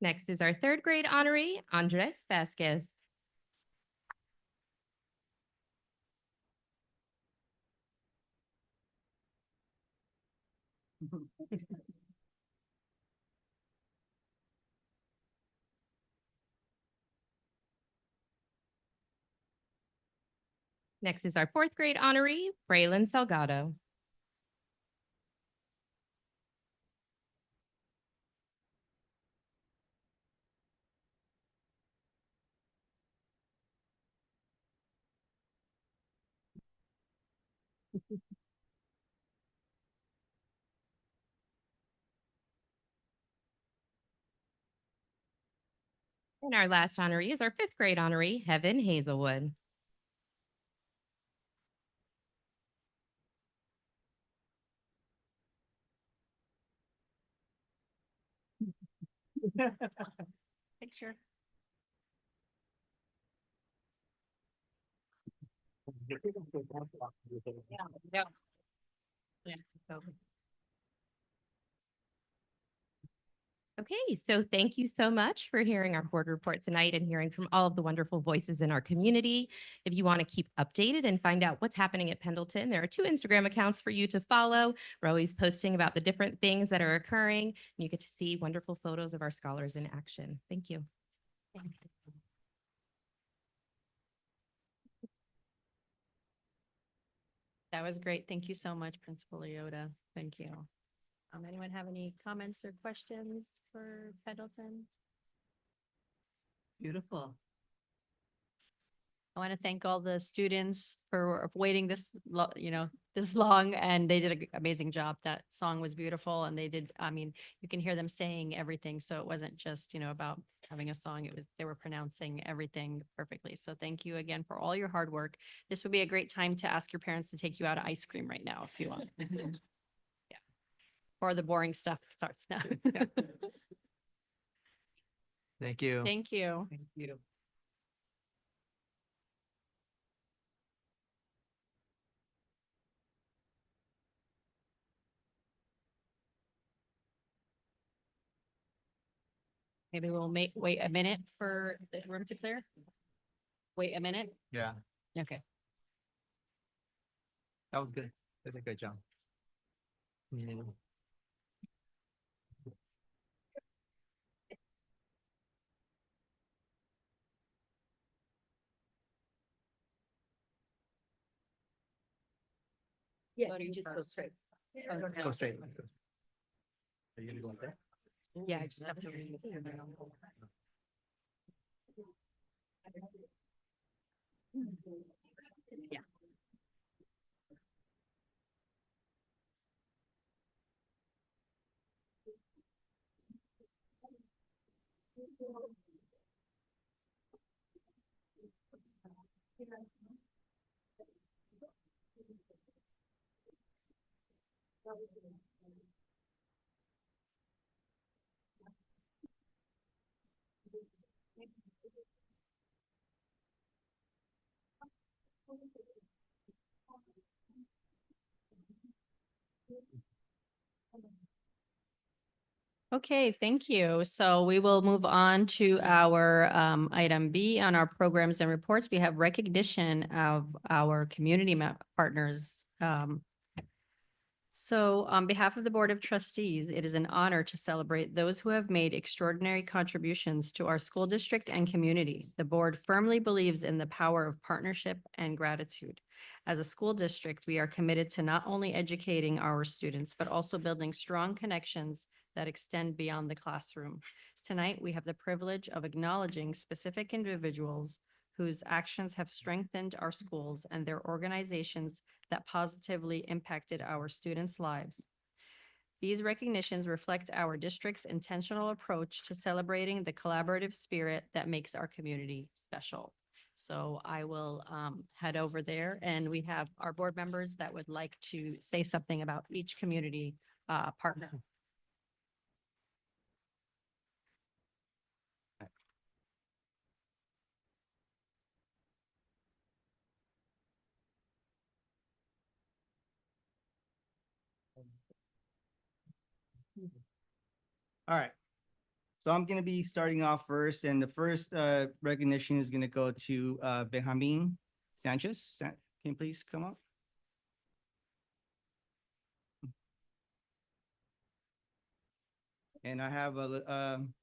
Next is our third grade honoree, Andres Vasquez. Next is our fourth grade honoree, Braylon Salgado. And our last honoree is our fifth grade honoree, Heaven Hazelwood. Picture. Yeah. Yeah. Okay, so thank you so much for hearing our board report tonight and hearing from all of the wonderful voices in our community. If you want to keep updated and find out what's happening at Pendleton, there are 2 Instagram accounts for you to follow. We're always posting about the different things that are occurring, and you get to see wonderful photos of our scholars in action. Thank you. Thank you. That was great. Thank you so much, Principal Leota. Thank you. Anyone have any comments or questions for Pendleton? Beautiful. I want to thank all the students for waiting this this long, and they did an amazing job. That song was beautiful, and they did, I mean, you can hear them saying everything. So it wasn't just, about having a song. It was, they were pronouncing everything perfectly. So thank you again for all your hard work. This would be a great time to ask your parents to take you out of ice cream right now if you want. Yeah. Or the boring stuff starts now. Thank you. Thank you. Thank you. Maybe we'll wait a minute for the room to clear. Wait a minute. Yeah, Okay. that was good. Did a good job. Yeah. Yeah, you just go straight. Go straight. Are you gonna go up there? Yeah, I just have to. Yeah. Okay, thank you. So we will move on to our item B on our programs and reports. We have recognition of our community partners. So on behalf of the Board of Trustees, it is an honor to celebrate those who have made extraordinary contributions to our school district and community. The board firmly believes in the power of partnership and gratitude. As a school district, we are committed to not only educating our students, but also building strong connections that extend beyond the classroom. Tonight, we have the privilege of acknowledging specific individuals whose actions have strengthened our schools and their organizations that positively impacted our students' lives. These recognitions reflect our district's intentional approach to celebrating the collaborative spirit that makes our community special. So I will head over there, and we have our board members that would like to say something about each community partner. All right. So I'm gonna be starting off first, and the first recognition is gonna go to Benjamin Sanchez. Can you please come up? And I have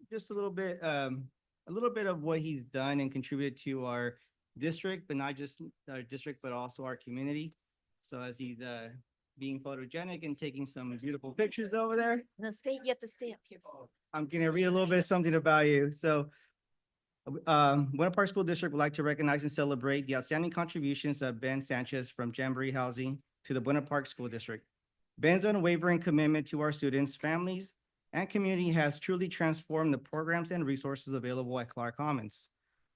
just a little bit of what he's done and contributed to our district, but not just our district, but also our community. So as he's being photogenic and taking some beautiful pictures over there, You have to stay up here. I'm gonna read a little bit something about you. So Winter Park School District would like to recognize and celebrate the outstanding contributions of Ben Sanchez from Jamboree Housing to the Winter Park School District. Ben's unwavering commitment to our students, families, and community has truly transformed the programs and resources available at Clark Commons.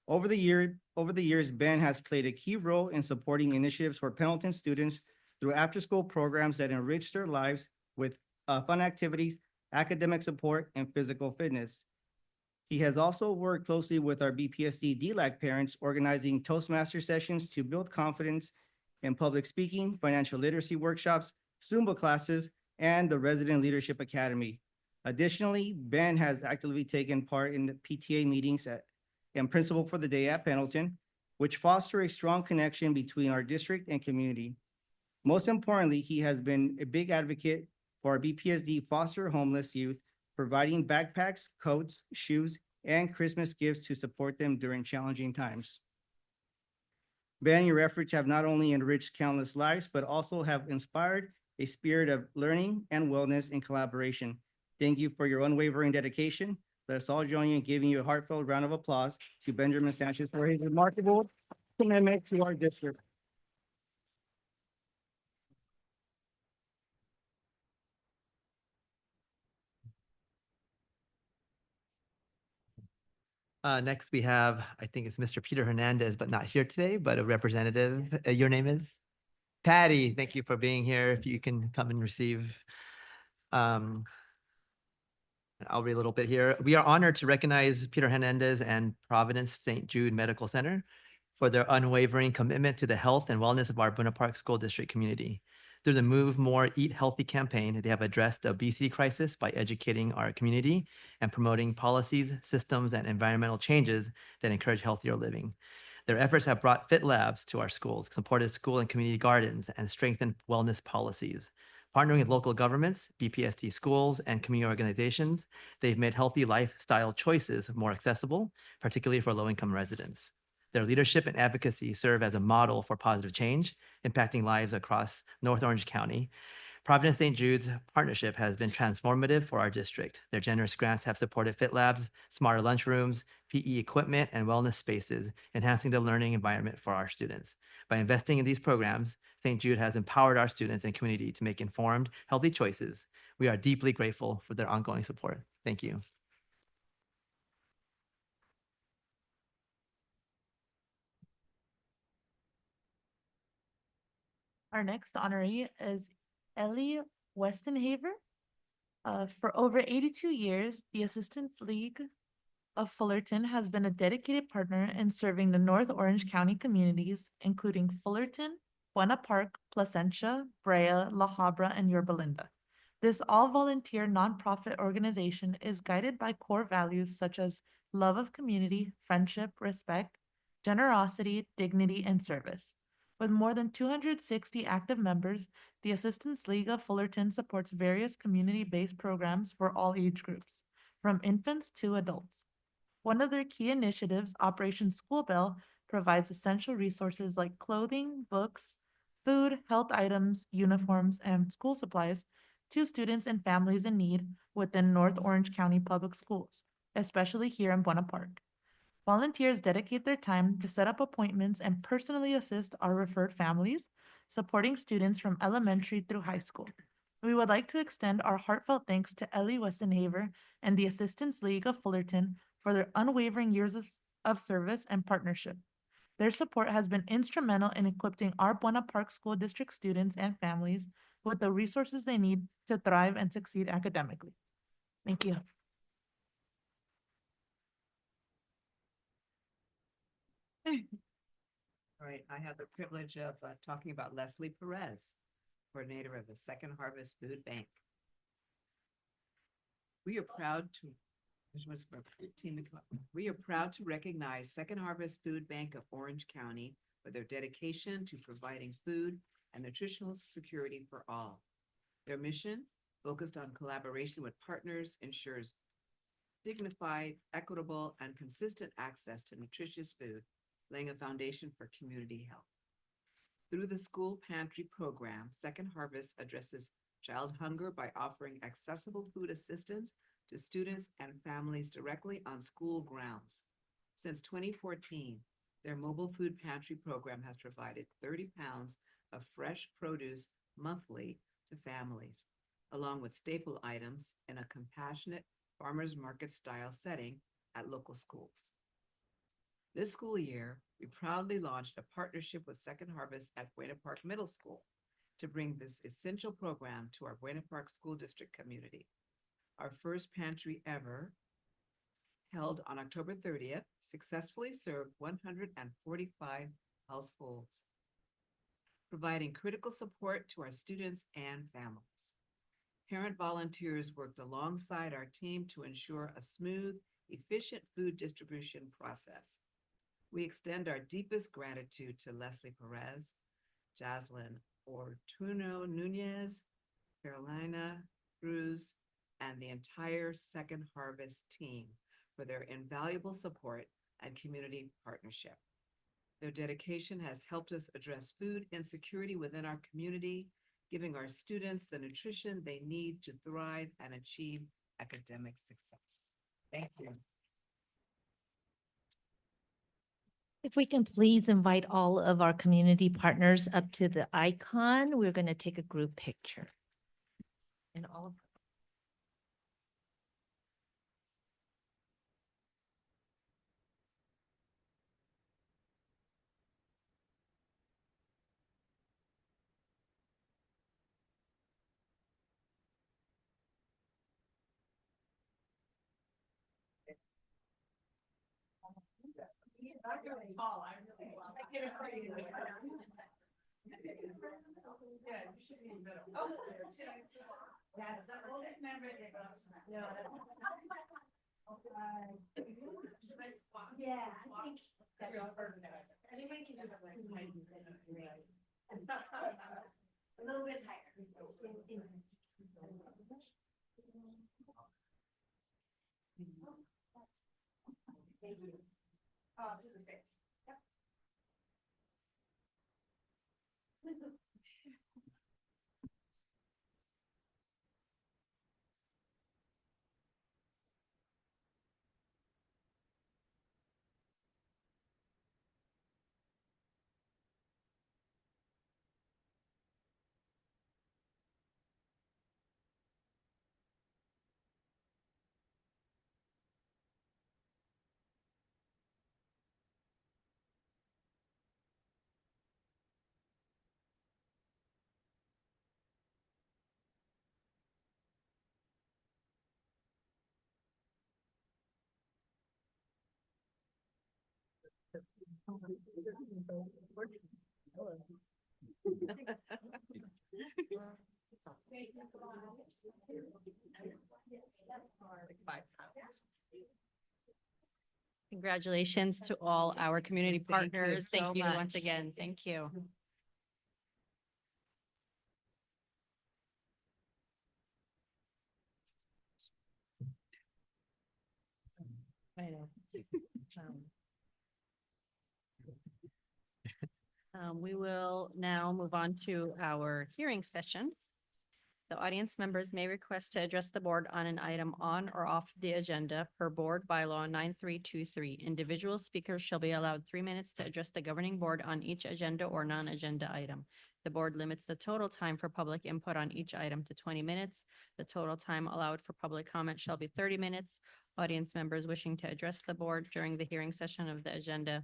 Over the years, Ben has played a key role in supporting initiatives for Pendleton students through after-school programs that enrich their lives with fun activities, academic support, and physical fitness. He has also worked closely with our BPSD DLAC parents, organizing Toastmaster sessions to build confidence in public speaking, financial literacy workshops, Zumba classes, and the Resident Leadership Academy. Additionally, Ben has actively taken part in the PTA meetings and Principal for the Day at Pendleton, which foster a strong connection between our district and community. Most importantly, he has been a big advocate for our BPSD foster homeless youth, providing backpacks, coats, shoes, and Christmas gifts to support them during challenging times. Ben, your efforts have not only enriched countless lives, but also have inspired a spirit of learning and wellness in collaboration. Thank you for your unwavering dedication. Let us all join you in giving you a heartfelt round of applause to Benjamin Sanchez for his remarkable commitment to our district. Next, we have, I think it's Mr. Peter Hernandez, but not here today, but a representative. Your name is? Patty, thank you for being here. If you can come and receive. I'll read a little bit here. We are honored to recognize Peter Hernandez and Providence St. Jude Medical Center for their unwavering commitment to the health and wellness of our Buena Park School District community. Through the Move More, Eat Healthy campaign, they have addressed the obesity crisis by educating our community and promoting policies, systems, and environmental changes that encourage healthier living. Their efforts have brought fit labs to our schools, supported school and community gardens, and strengthened wellness policies. Partnering with local governments, BPST schools, and community organizations, they've made healthy lifestyle choices more accessible, particularly for low-income residents. Their leadership and advocacy serve as a model for positive change, impacting lives across North Orange County. Providence St. Jude's partnership has been transformative for our district. Their generous grants have supported fit labs, smarter lunchrooms, PE equipment, and wellness spaces, enhancing the learning environment for our students. By investing in these programs, St. Jude has empowered our students and community to make informed, healthy choices. We are deeply grateful for their ongoing support. Thank you. Our next honoree is Ellie Westenhaver. For over 82 years, the Assistance League of Fullerton has been a dedicated partner in serving the North Orange County communities, including Fullerton, Buena Park, Placentia, Brea, La Habra, and Yorba Linda. This all-volunteer nonprofit organization is guided by core values such as love of community, friendship, respect, generosity, dignity, and service. With more than 260 active members, the Assistance League of Fullerton supports various community-based programs for all age groups, from infants to adults. One of their key initiatives, Operation School Bell, provides essential resources like clothing, books, food, health items, uniforms, and school supplies to students and families in need within North Orange County Public Schools, especially here in Buena Park. Volunteers dedicate their time to set up appointments and personally assist our referred families, supporting students from elementary through high school. We would like to extend our heartfelt thanks to Ellie Westenhaver and the Assistance League of Fullerton for their unwavering years of service and partnership. Their support has been instrumental in equipping our Buena Park School District students and families with the resources they need to thrive and succeed academically. Thank you. All right, I have the privilege of talking about Leslie Perez, coordinator of the Second Harvest Food Bank. We are proud to recognize Second Harvest Food Bank of Orange County for their dedication to providing food and nutritional security for all. Their mission, focused on collaboration with partners, ensures dignified, equitable, and consistent access to nutritious food, laying a foundation for community health. Through the school pantry program, Second Harvest addresses child hunger by offering accessible food assistance to students and families directly on school grounds. Since 2014, their mobile food pantry program has provided 30 pounds of fresh produce monthly to families, along with staple items in a compassionate farmers market style setting at local schools. This school year, we proudly launched a partnership with Second Harvest at Buena Park Middle School to bring this essential program to our Buena Park School District community. Our first pantry ever, held on October 30th, successfully served 145 households, providing critical support to our students and families. Parent volunteers worked alongside our team to ensure a smooth, efficient food distribution process. We extend our deepest gratitude to Leslie Perez, Jaslyn Ortuno Nunez, Carolina Cruz, and the entire Second Harvest team for their invaluable support and community partnership. Their dedication has helped us address food insecurity within our community, giving our students the nutrition they need to thrive and achieve academic success. Thank you. If we can please invite all of our community partners up to the icon, we're going to take a group picture. And all of Yeah, I think that anyone can just. A little bit tighter. Thank you. Oh, this is great. Yep. Congratulations to all our community Thank you partners. so Thank you once much. again. Thank you. I know. We will now move on to our hearing session. The audience members may request to address the board on an item on or off the agenda per board bylaw 9323. Individual speakers shall be allowed 3 minutes to address the governing board on each agenda or non-agenda item. The board limits the total time for public input on each item to 20 minutes. The total time allowed for public comment shall be 30 minutes. Audience members wishing to address the board during the hearing session of the agenda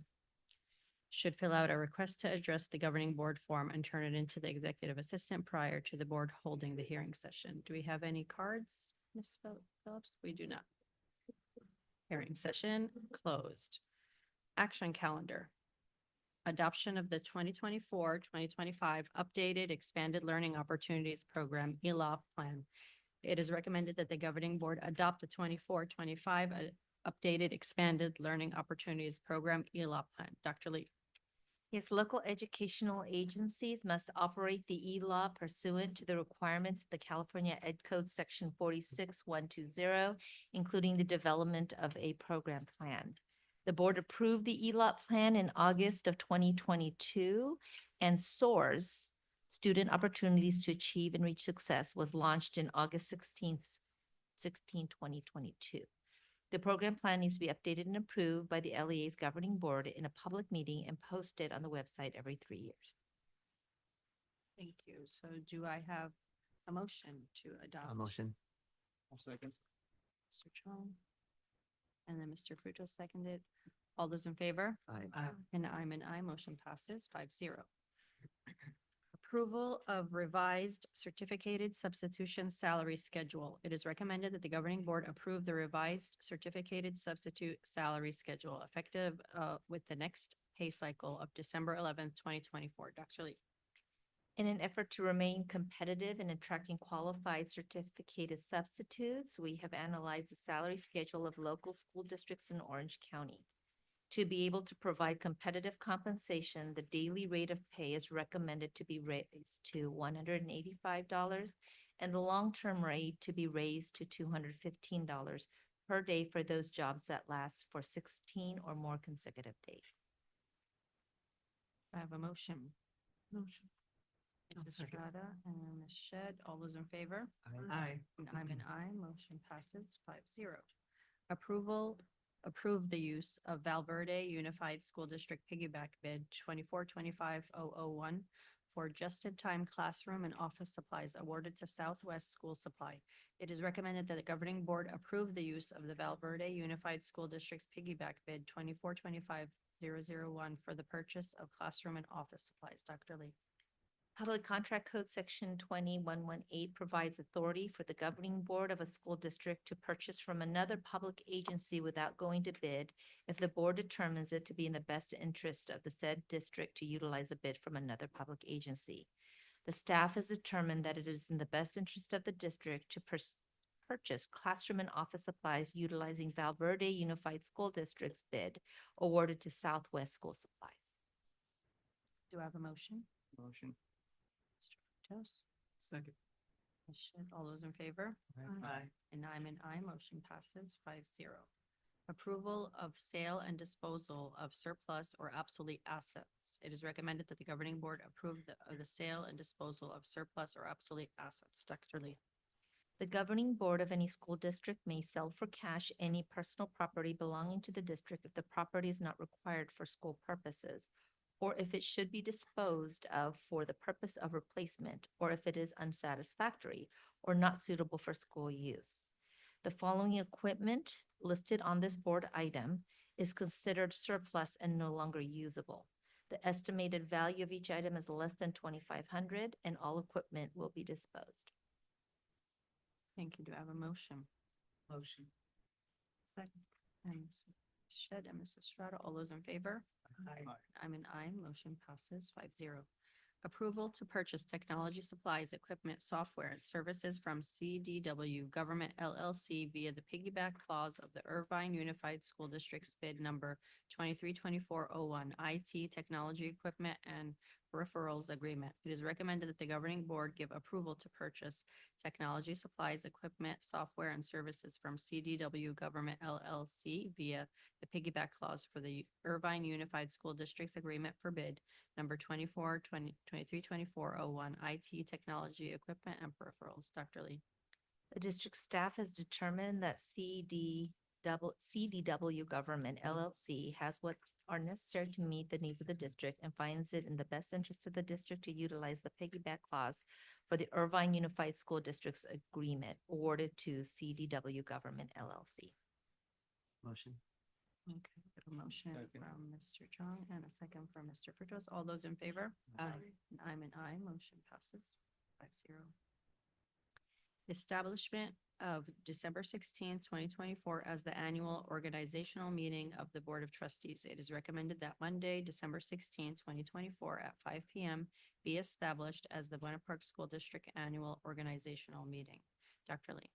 should fill out a request to address the governing board form and turn it into the executive assistant prior to the board holding the hearing session. Do we have any cards, Ms. Phillips? We do not. Hearing session closed. Action calendar. Adoption of the 2024-2025 updated expanded learning opportunities program ELOP plan. It is recommended that the governing board adopt the 24-25 updated expanded learning opportunities program ELOP plan. Dr. Lee. Yes, local educational agencies must operate the e-law pursuant to the requirements of the California Ed Code Section 46120, including the development of a program plan. The board approved the e-law plan in August of 2022, and SOARS, Student Opportunities to Achieve and Reach Success, was launched in August 2022. The program plan needs to be updated and approved by the LEA's governing board in a public meeting and posted on the website every 3 years. Thank you. So do I have a motion to adopt? A motion. I'll second. Mr. Chong. And then Mr. Fruto seconded. All those in favor? Aye. And I'm an aye. Motion passes 5-0. Approval of revised certificated substitution salary schedule. It is recommended that the governing board approve the revised certificated substitute salary schedule effective with the next pay cycle of December 11th, 2024. Dr. Lee. In an effort to remain competitive in attracting qualified certificated substitutes, we have analyzed the salary schedule of local school districts in Orange County. To be able to provide competitive compensation, the daily rate of pay is recommended to be raised to $185 and the long-term rate to be raised to $215 per day for those jobs that last for 16 or more consecutive days. I have a motion. Motion. I'll Mrs. second. Estrada and Ms. Shed. All those in favor? Aye. And I'm an aye. Motion passes 5-0. Approve the use of Valverde Unified School District piggyback bid 24-25-001 for just-in-time classroom and office supplies awarded to Southwest School Supply. It is recommended that the governing board approve the use of the Valverde Unified School District's piggyback bid 24-25-001 for the purchase of classroom and office supplies. Dr. Lee. Public Contract Code Section 20118 provides authority for the governing board of a school district to purchase from another public agency without going to bid if the board determines it to be in the best interest of the said district to utilize a bid from another public agency. The staff has determined that it is in the best interest of the district to purchase classroom and office supplies utilizing Valverde Unified School District's bid awarded to Southwest School Supplies. Do I have a motion? Motion. Mr. Frutos, Second. Ms. Shedd, all those in favor? Aye. And I'm an aye, motion passes 5-0. Approval of sale and disposal of surplus or obsolete assets. It is recommended that the governing board approve of the sale and disposal of surplus or obsolete assets. Dr. Lee. The governing board of any school district may sell for cash any personal property belonging to the district if the property is not required for school purposes, or if it should be disposed of for the purpose of replacement, or if it is unsatisfactory or not suitable for school use. The following equipment listed on this board item is considered surplus and no longer usable. The estimated value of each item is less than $2,500 and all equipment will be disposed. Thank you. Do I have a motion? Motion. Second. And Ms. Shedd and Mrs. Estrada, all those in favor? Aye. I'm an aye, motion passes 5-0. Approval to purchase technology supplies, equipment, software, and services from CDW Government LLC via the piggyback clause of the Irvine Unified School District's bid number 232401 IT technology equipment and peripherals agreement. It is recommended that the governing board give approval to purchase technology supplies, equipment, software, and services from CDW Government LLC via the piggyback clause for the Irvine Unified School District's agreement for bid number 232401 IT technology equipment and peripherals. Dr. Lee. The district staff has determined that CDW Government LLC has what are necessary to meet the needs of the district and finds it in the best interest of the district to utilize the piggyback clause for the Irvine Unified School District's agreement awarded to CDW Government LLC. Motion. Okay, we have a motion Second. from Mr. Chong and a second from Mr. Frutos. All those in favor? Aye. And I'm an aye, motion passes 5-0. Establishment of December 2024 as the annual organizational meeting of the Board of Trustees. It is recommended that Monday, December 2024 at 5 p.m. be established as the Buena Park School District Annual Organizational Meeting. Dr. Lee.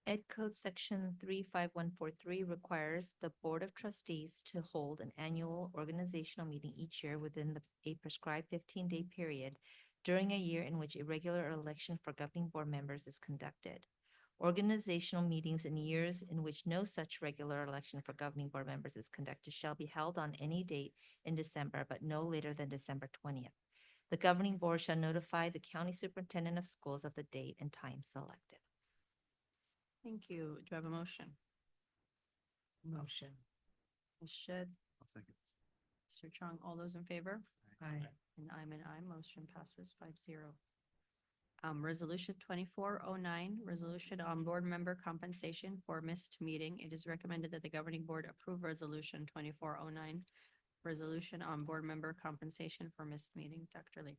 Ed Code Section 35143 requires the Board of Trustees to hold an annual organizational meeting each year within a prescribed 15-day period during a year in which a regular election for governing board members is conducted. Organizational meetings in years in which no such regular election for governing board members is conducted shall be held on any date in December, but no later than December 20th. The governing board shall notify the county superintendent of schools of the date and time selected. Thank you. Do I have a motion? Motion. Ms. Shedd, Second. Mr. Chong, all those in favor? Aye. And I'm an aye, motion passes 5-0. Resolution 2409, resolution on board member compensation for missed meeting. It is recommended that the governing board approve resolution 2409, resolution on board member compensation for missed meeting. Dr. Lee.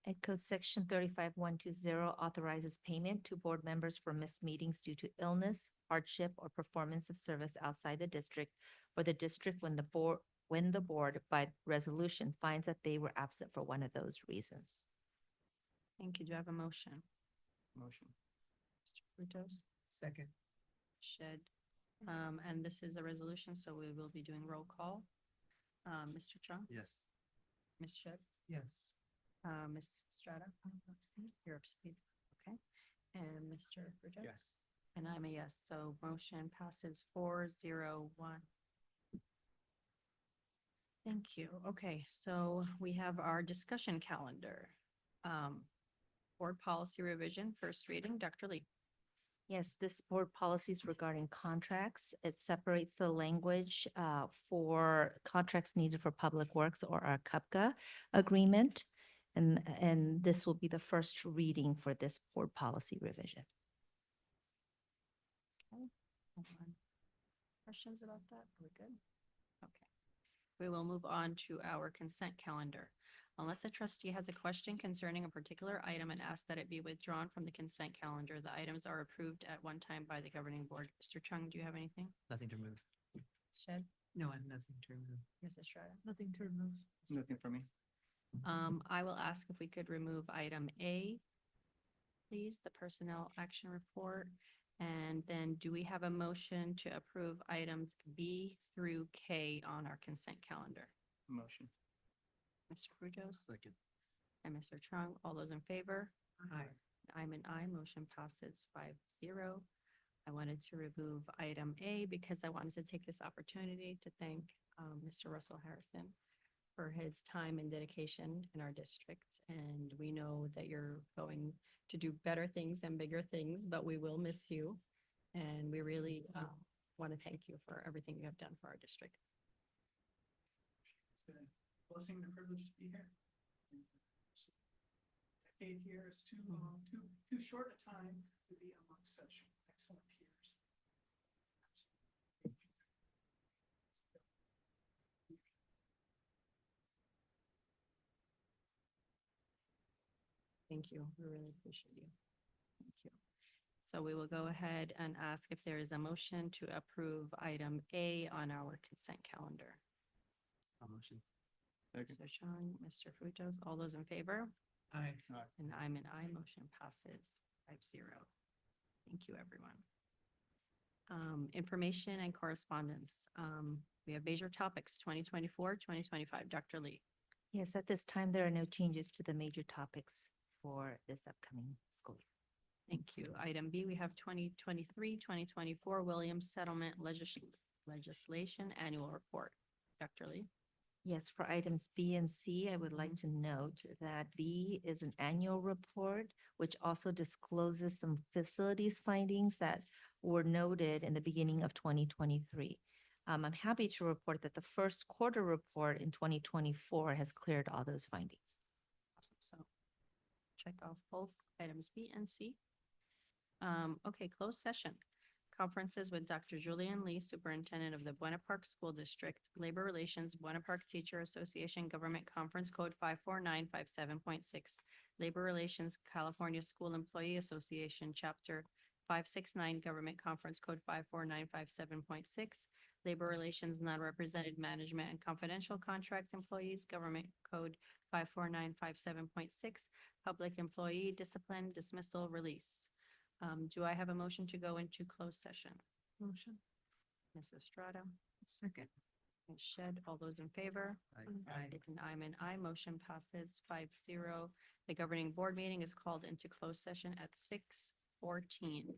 Ed Code Section 35120 authorizes payment to board members for missed meetings due to illness, hardship, or performance of service outside the district for the district when the board by resolution finds that they were absent for one of those reasons. Thank you. Do I have a motion? Motion. Mr. Frutos, Second. Shedd. And this is a resolution, so we will be doing roll call. Mr. Chong, Yes. Ms. Shedd, Yes. Ms. Estrada. You're abstaining. Okay. And Mr. Frutos? Yes. And I'm a yes, so motion passes 4-0-1. Thank you. Okay, so we have our discussion calendar. Board policy revision, first reading, Dr. Lee. Yes, this board policies regarding contracts. It separates the language for contracts needed for public works or our CUPCA agreement. And this will be the first reading for this board policy revision. Okay. Questions about that? We're good? Okay. We will move on to our consent calendar. Unless a trustee has a question concerning a particular item and asks that it be withdrawn from the consent calendar, the items are approved at one time by the governing board. Mr. Chung, do you have anything? Nothing to remove. Shed? No, I have nothing to remove. Mrs. Estrada? Nothing to remove. Nothing for me. I will ask if we could remove item A, please, the personnel action report. And then do we have a motion to approve items B through K on our consent calendar? Motion. Mr. Frutos Second. and Mr. Chung, all those in favor? Aye. I'm an aye, motion passes 5-0. I wanted to remove item A because I wanted to take this opportunity to thank Mr. Russell Harrison for his time and dedication in our district. And we know that you're going to do better things and bigger things, but we will miss you. And we really want to thank you for everything you have done for our district. It's been a blessing and a privilege to be here. Decade here is too short a time to be amongst such excellent peers. Thank you. We really appreciate you. Thank you. So we will go ahead and ask if there is a motion to approve item A on our consent calendar. Motion. Second. Mr. Chung, Mr. Frutos, all those in favor? Aye. And I'm an aye, motion passes 5-0. Thank you, everyone. Information and correspondence. We have major topics, 2024, 2025. Dr. Lee. Yes, at this time, there are no changes to the major topics for this upcoming school year. Thank you. Item B, we have 2023, 2024 Williams Settlement Legislation Annual Report. Dr. Lee. Yes, for items B and C, I would like to note that B is an annual report, which also discloses some facilities findings that were noted in the beginning of 2023. I'm happy to report that the first quarter report in 2024 has cleared all those findings. Awesome. So check off both items B and C. Okay, closed session. Conferences with Dr. Julian Lee, Superintendent of the Buena Park School District, Labor Relations, Buena Park Teacher Association Government Conference Code 54957.6, Labor Relations, California School Employee Association, Chapter 569, Government Conference Code 54957.6, Labor Relations, Non-Represented Management and Confidential Contract Employees, Government Code 54957.6, Public Employee Discipline, Dismissal, Release. Do I have a motion to go into closed session? Motion. Mrs. Estrada, Second. Ms. Shed, all those in favor? Aye. And I'm an aye, motion passes 5-0. The governing board meeting is called into closed session at 6:14.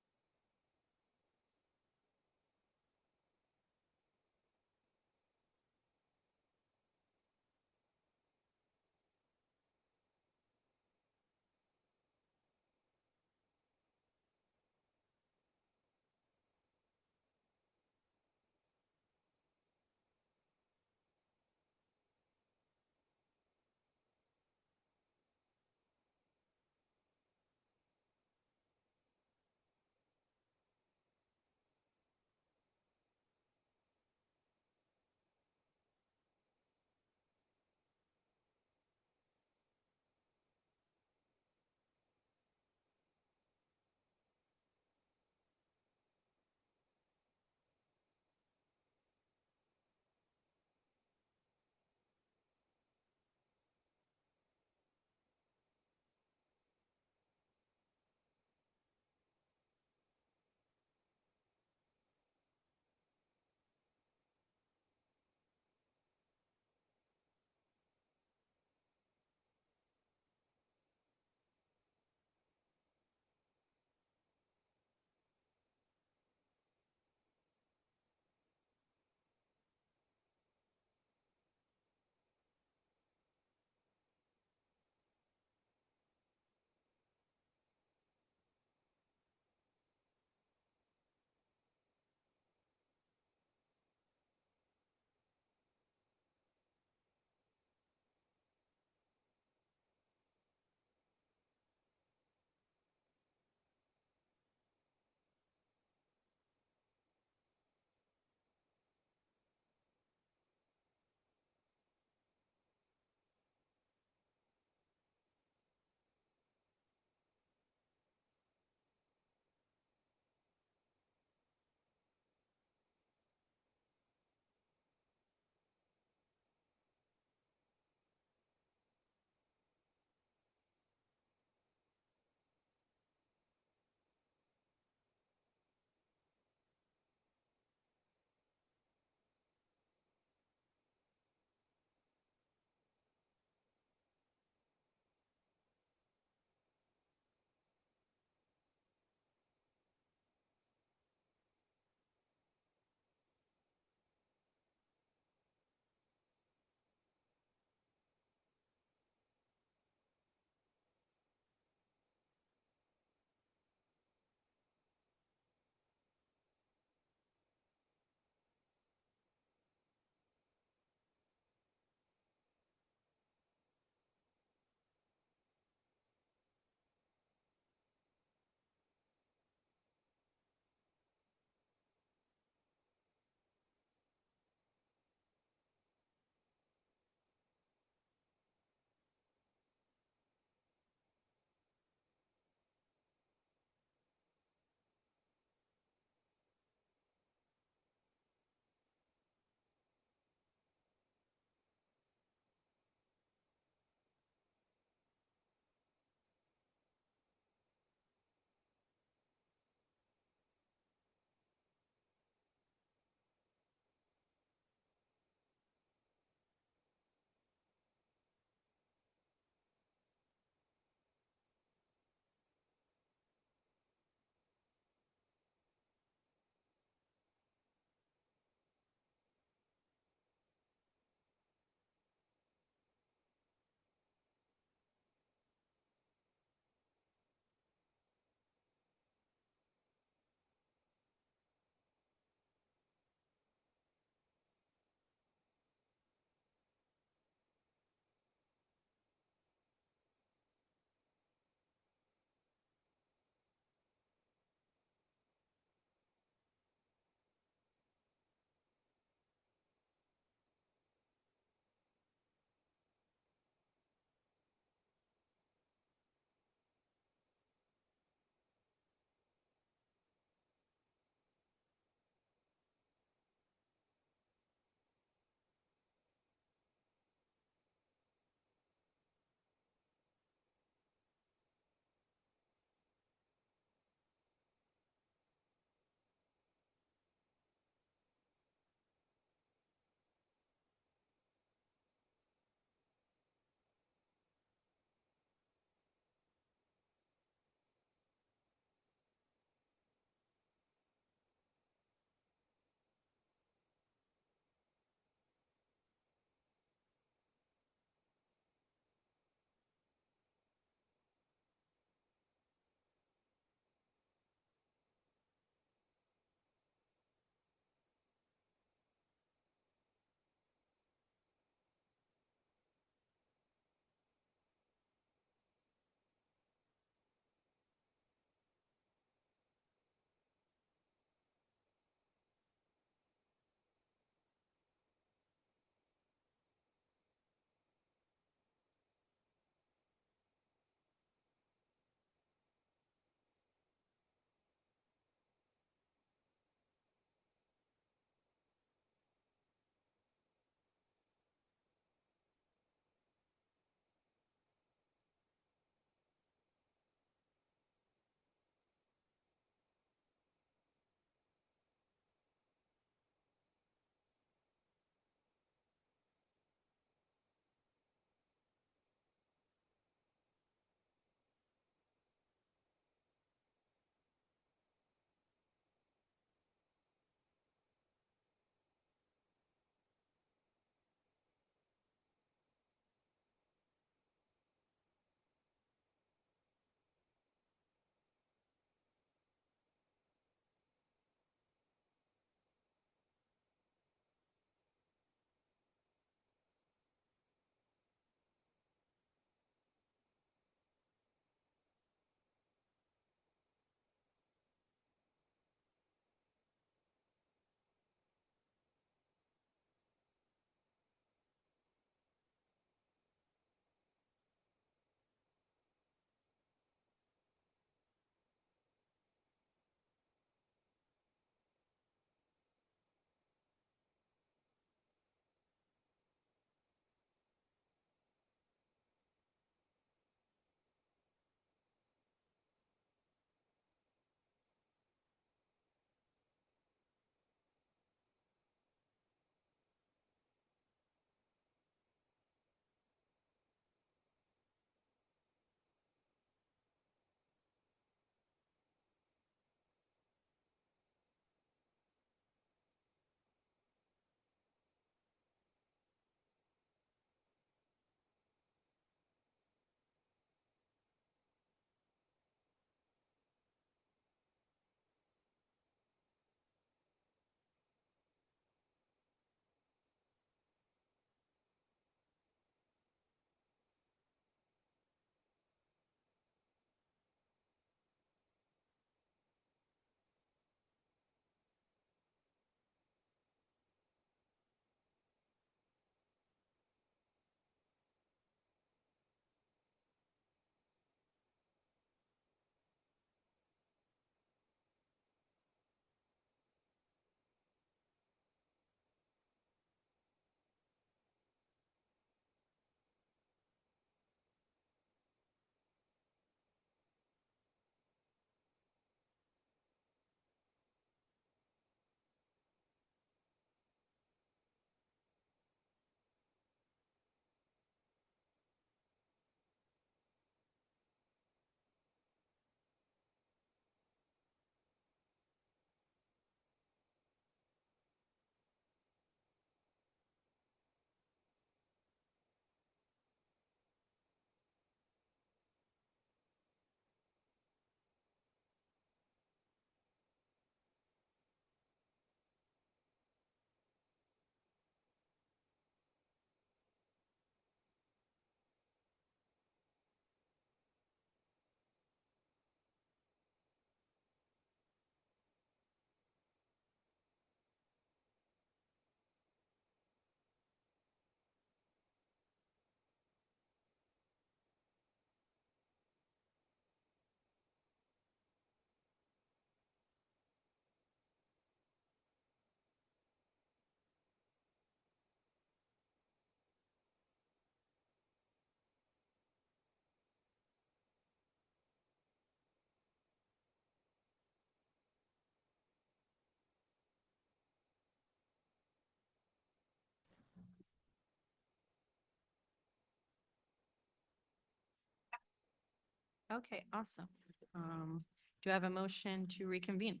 Okay, awesome. Do I have a motion to reconvene?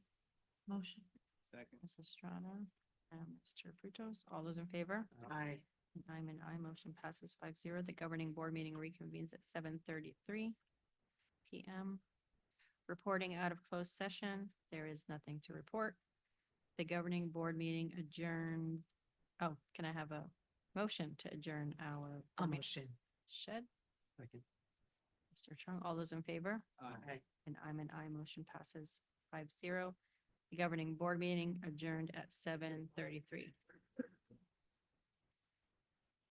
Motion. Second. Mrs. Estrada and Mr. Frutos, all those in favor? Aye. I'm an aye, motion passes 5-0. The governing board meeting reconvenes at 7:33 PM. Reporting out of closed session, there is nothing to report. The governing board meeting adjourned. Oh, can I have a motion to adjourn our? A board meeting? motion. Shed, Second. Mr. Chung, all those in favor? Aye. And I'm an aye, motion passes 5-0. The governing board meeting adjourned at 7:33.